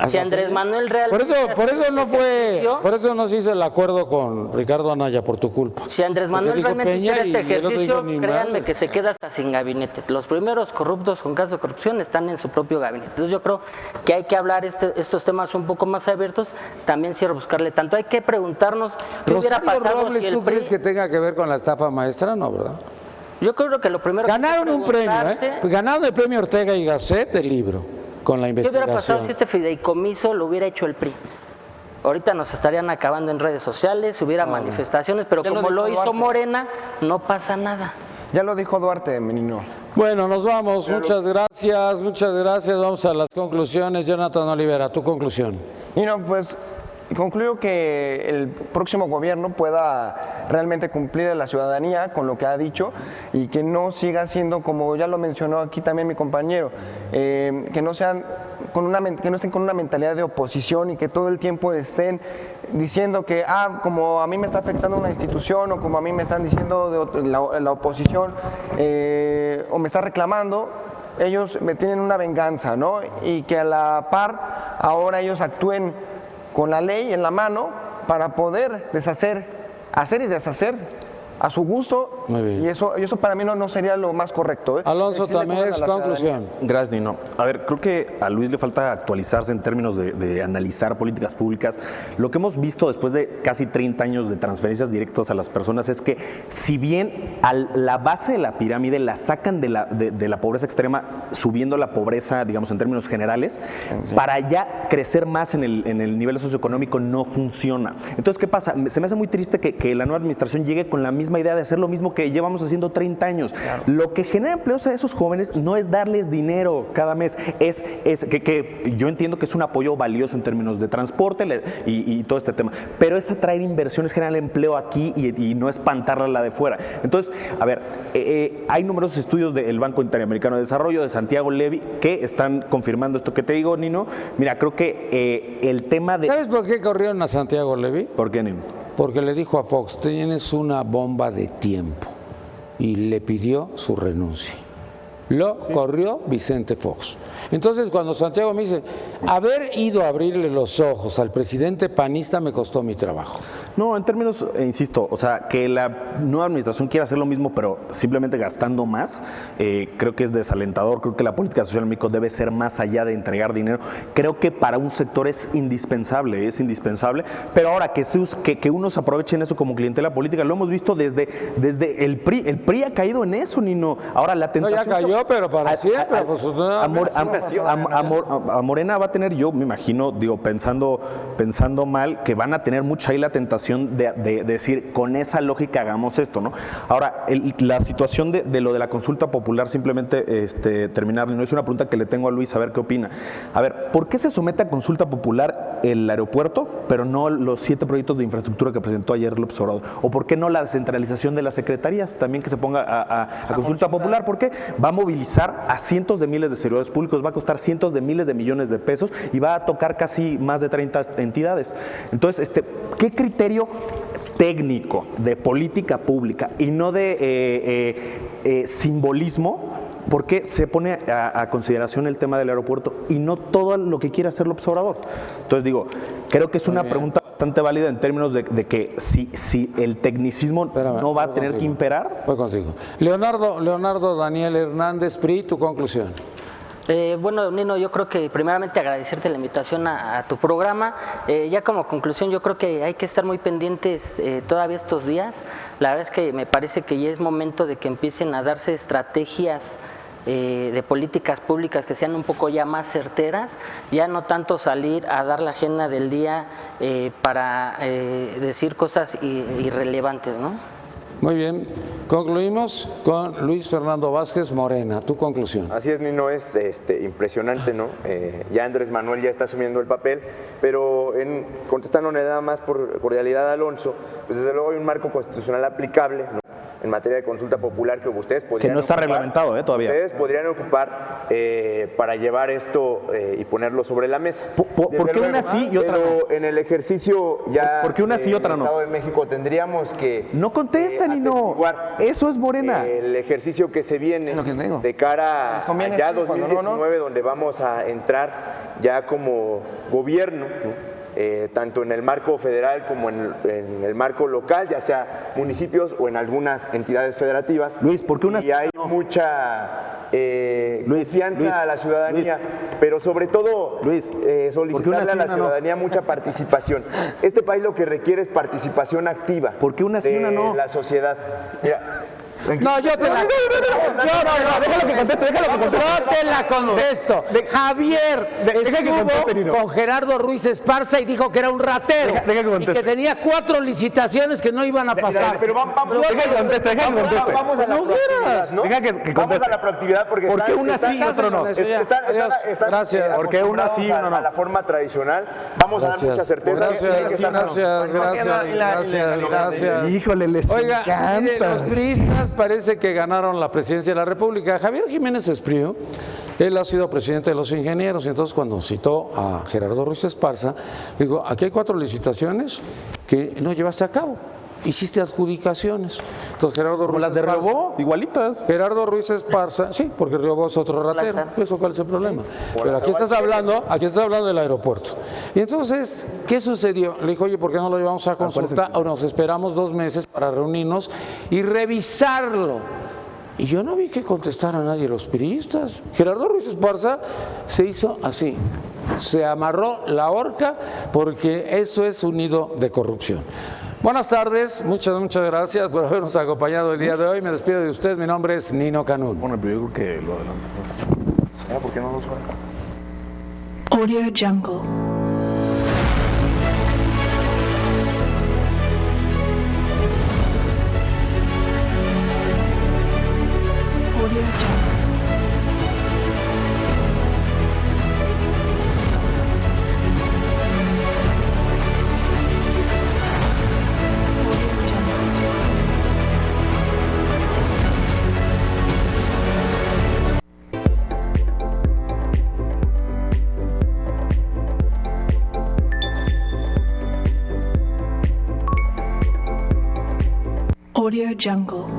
si Andrés Manuel Por realmente eso, por hace eso no fue, ejercicio, por eso no se hizo el acuerdo con Ricardo Anaya, por tu culpa. si Andrés Porque Manuel dijo realmente Peña hiciera este y el otro ejercicio, dijo ni créanme madre. que se queda hasta sin gabinete. Los primeros corruptos con caso de corrupción están en su propio gabinete. Entonces yo creo que hay que hablar estos temas un poco más abiertos, también sí buscarle tanto. Hay que preguntarnos qué hubiera Rosario pasado Robles, si el ¿tú crees PRI... que tenga que ver con la estafa maestra? No, ¿verdad? Yo creo que lo primero que hay que Ganaron un premio, preguntarse, Pues ganaron el premio Ortega y Gasset del libro, con la ¿qué hubiera pasado investigación. si este fideicomiso lo hubiera hecho el PRI? Ahorita nos estarían acabando en redes sociales, hubiera manifestaciones, pero Ya lo como lo dijo hizo Duarte. Morena, no pasa nada. Ya lo dijo Duarte, menino. Bueno, nos vamos. Muchas gracias. Vamos a las conclusiones. Jonathan Olivera, tu conclusión. Y no, pues concluyo que el próximo gobierno pueda realmente cumplir a la ciudadanía con lo que ha dicho y que no siga siendo, como ya lo mencionó aquí también mi compañero, que no sean que no estén con una mentalidad de oposición y que todo el tiempo estén diciendo que como a mí me está afectando una institución o como a mí me están diciendo la oposición o me está reclamando, ellos me tienen una venganza, ¿no? Y que a la par ahora ellos actúen con la ley en la mano para poder hacer y deshacer a su gusto. Muy bien. Y eso para mí no sería lo más correcto. Alonso Decirle Tamés, cosas a la conclusión. Gracias, Nino. A ver, creo que a Luis le falta actualizarse en términos de analizar políticas públicas. Lo que hemos visto después de casi 30 años de transferencias directas a las personas es que si bien a la base de la pirámide la sacan de la pobreza extrema, subiendo la pobreza, digamos, en términos generales, para ya crecer más en el nivel socioeconómico no funciona. Entonces, ¿qué pasa? Se me hace muy triste que la nueva administración llegue con la misma idea de hacer lo mismo que llevamos haciendo 30 años. Claro. Lo que genera empleos a esos jóvenes no es darles dinero cada mes, es que yo entiendo que es un apoyo valioso en términos de transporte y todo este tema, pero es atraer inversiones, generar empleo aquí y no espantarla la de fuera. Entonces, a ver, hay numerosos estudios del Banco Interamericano de Desarrollo, de Santiago Levy, que están confirmando esto que te digo, Nino. Mira, creo que el tema de... ¿Sabes por qué corrieron a Santiago Levy? ¿Por qué, Nino? Porque le dijo a Fox, tienes una bomba de tiempo. y le pidió su renuncia. Lo corrió Vicente Fox. Entonces, cuando Santiago me dice, haber ido a abrirle los ojos al presidente panista me costó mi trabajo. No, en términos, insisto, o sea, que la nueva administración quiera hacer lo mismo, pero simplemente gastando más, creo que es desalentador. Creo que la política social en México debe ser más allá de entregar dinero. Creo que para un sector es indispensable, pero ahora que unos aprovechen eso como clientela política, lo hemos visto desde el PRI. El PRI ha caído en eso, Nino. Ahora la tentación... No, ya cayó, pero para siempre, afortunadamente. A Morena va a tener, yo me imagino, digo, pensando mal, que van a tener mucha ahí la tentación de decir, con esa lógica hagamos esto, ¿no? Ahora, la situación de lo de la consulta popular, simplemente terminar, no es una pregunta que le tengo a Luis, a ver qué opina. A ver, ¿por qué se somete a consulta popular el aeropuerto, pero no los 7 proyectos de infraestructura que presentó ayer López Obrador? ¿O por qué no la descentralización de las secretarías, también que se ponga a consulta popular? ¿Por qué? Va a movilizar a cientos de miles de servidores públicos, va a costar cientos de miles de millones de pesos y va a tocar casi más de 30 entidades. Entonces, ¿qué criterio técnico de política pública y no de simbolismo? ¿Por qué se pone a consideración el tema del aeropuerto y no todo lo que quiere hacer López Obrador? Entonces digo, creo que es una pregunta bastante válida en términos de que si el tecnicismo no va a tener que imperar. Voy contigo. Leonardo Daniel Hernández, PRI, tu conclusión. Bueno, Nino, yo creo que primeramente agradecerte la invitación a tu programa. Ya como conclusión, yo creo que hay que estar muy pendientes todavía estos días. La verdad es que me parece que ya es momento de que empiecen a darse estrategias de políticas públicas que sean un poco ya más certeras, ya no tanto salir a dar la agenda del día para decir cosas irrelevantes, ¿no? Muy bien, concluimos con Luis Fernando Vázquez Morena, tu conclusión. Así es, Nino, es impresionante, ¿no? Ya Andrés Manuel ya está asumiendo el papel, pero contestándole nada más por cordialidad a Alonso, pues desde luego hay un marco constitucional aplicable, ¿no?, en materia de consulta popular que ustedes podrían que no está reglamentado todavía. Ustedes podrían ocupar para llevar esto y ponerlo sobre la mesa. ¿Por qué una sí y otra no? Pero en el ejercicio ya ¿Por qué una sí y otra no? Estado de México tendríamos que no contestan y no. Eso es Morena. El ejercicio que se viene de cara a ya 2019, donde vamos a entrar ya como gobierno, ¿no?, tanto en el marco federal como en el marco local, ya sea municipios o en algunas entidades federativas. Luis, ¿por qué una y hay mucha confianza a la ciudadanía, pero sobre todo solicitarle a la ciudadanía mucha participación. Este país lo que requiere es participación activa. ¿Por qué una sí y una no? La sociedad. Mira, no, yo te la déjalo que conteste. Yo te la contesto. Javier estuvo con Gerardo Ruiz Esparza y dijo que era un ratero y que tenía 4 licitaciones que no iban a pasar. Pero vamos a la proactividad, ¿no? Vamos a la proactividad porque ¿por qué una sí y otra no? Gracias. ¿Por qué una sí y una no? A la forma tradicional. Vamos a dar mucha certeza. Gracias. Híjole, les Oiga, encanta. mire, los priistas parece que ganaron la presidencia de la República. Javier Jiménez Espriu, él ha sido presidente de los ingenieros, y entonces cuando citó a Gerardo Ruiz Esparza, le digo, aquí hay 4 licitaciones que no llevaste a cabo. Hiciste adjudicaciones. Entonces Gerardo Ruiz las de Esparza, Riobó, igualitas. Gerardo Ruiz Esparza, sí, porque Riobó es otro ratero. ¿Eso cuál es el problema? Pero aquí estás hablando del aeropuerto. Y entonces, ¿qué sucedió? Le dijo, oye, ¿por qué no lo llevamos a consulta? O nos esperamos 2 meses para reunirnos y revisarlo. Y yo no vi que contestara a nadie los priistas. Gerardo Ruiz Esparza se hizo así. Se amarró la horca porque eso es un nido de corrupción. Buenas tardes, muchas gracias por habernos acompañado el día de hoy. Me despido de usted, mi nombre es Nino Canún. Bueno, pero yo creo que lo adelantamos. ¿Por qué no lo suena? Audio Jungle. Audio Jungle. Audio Jungle.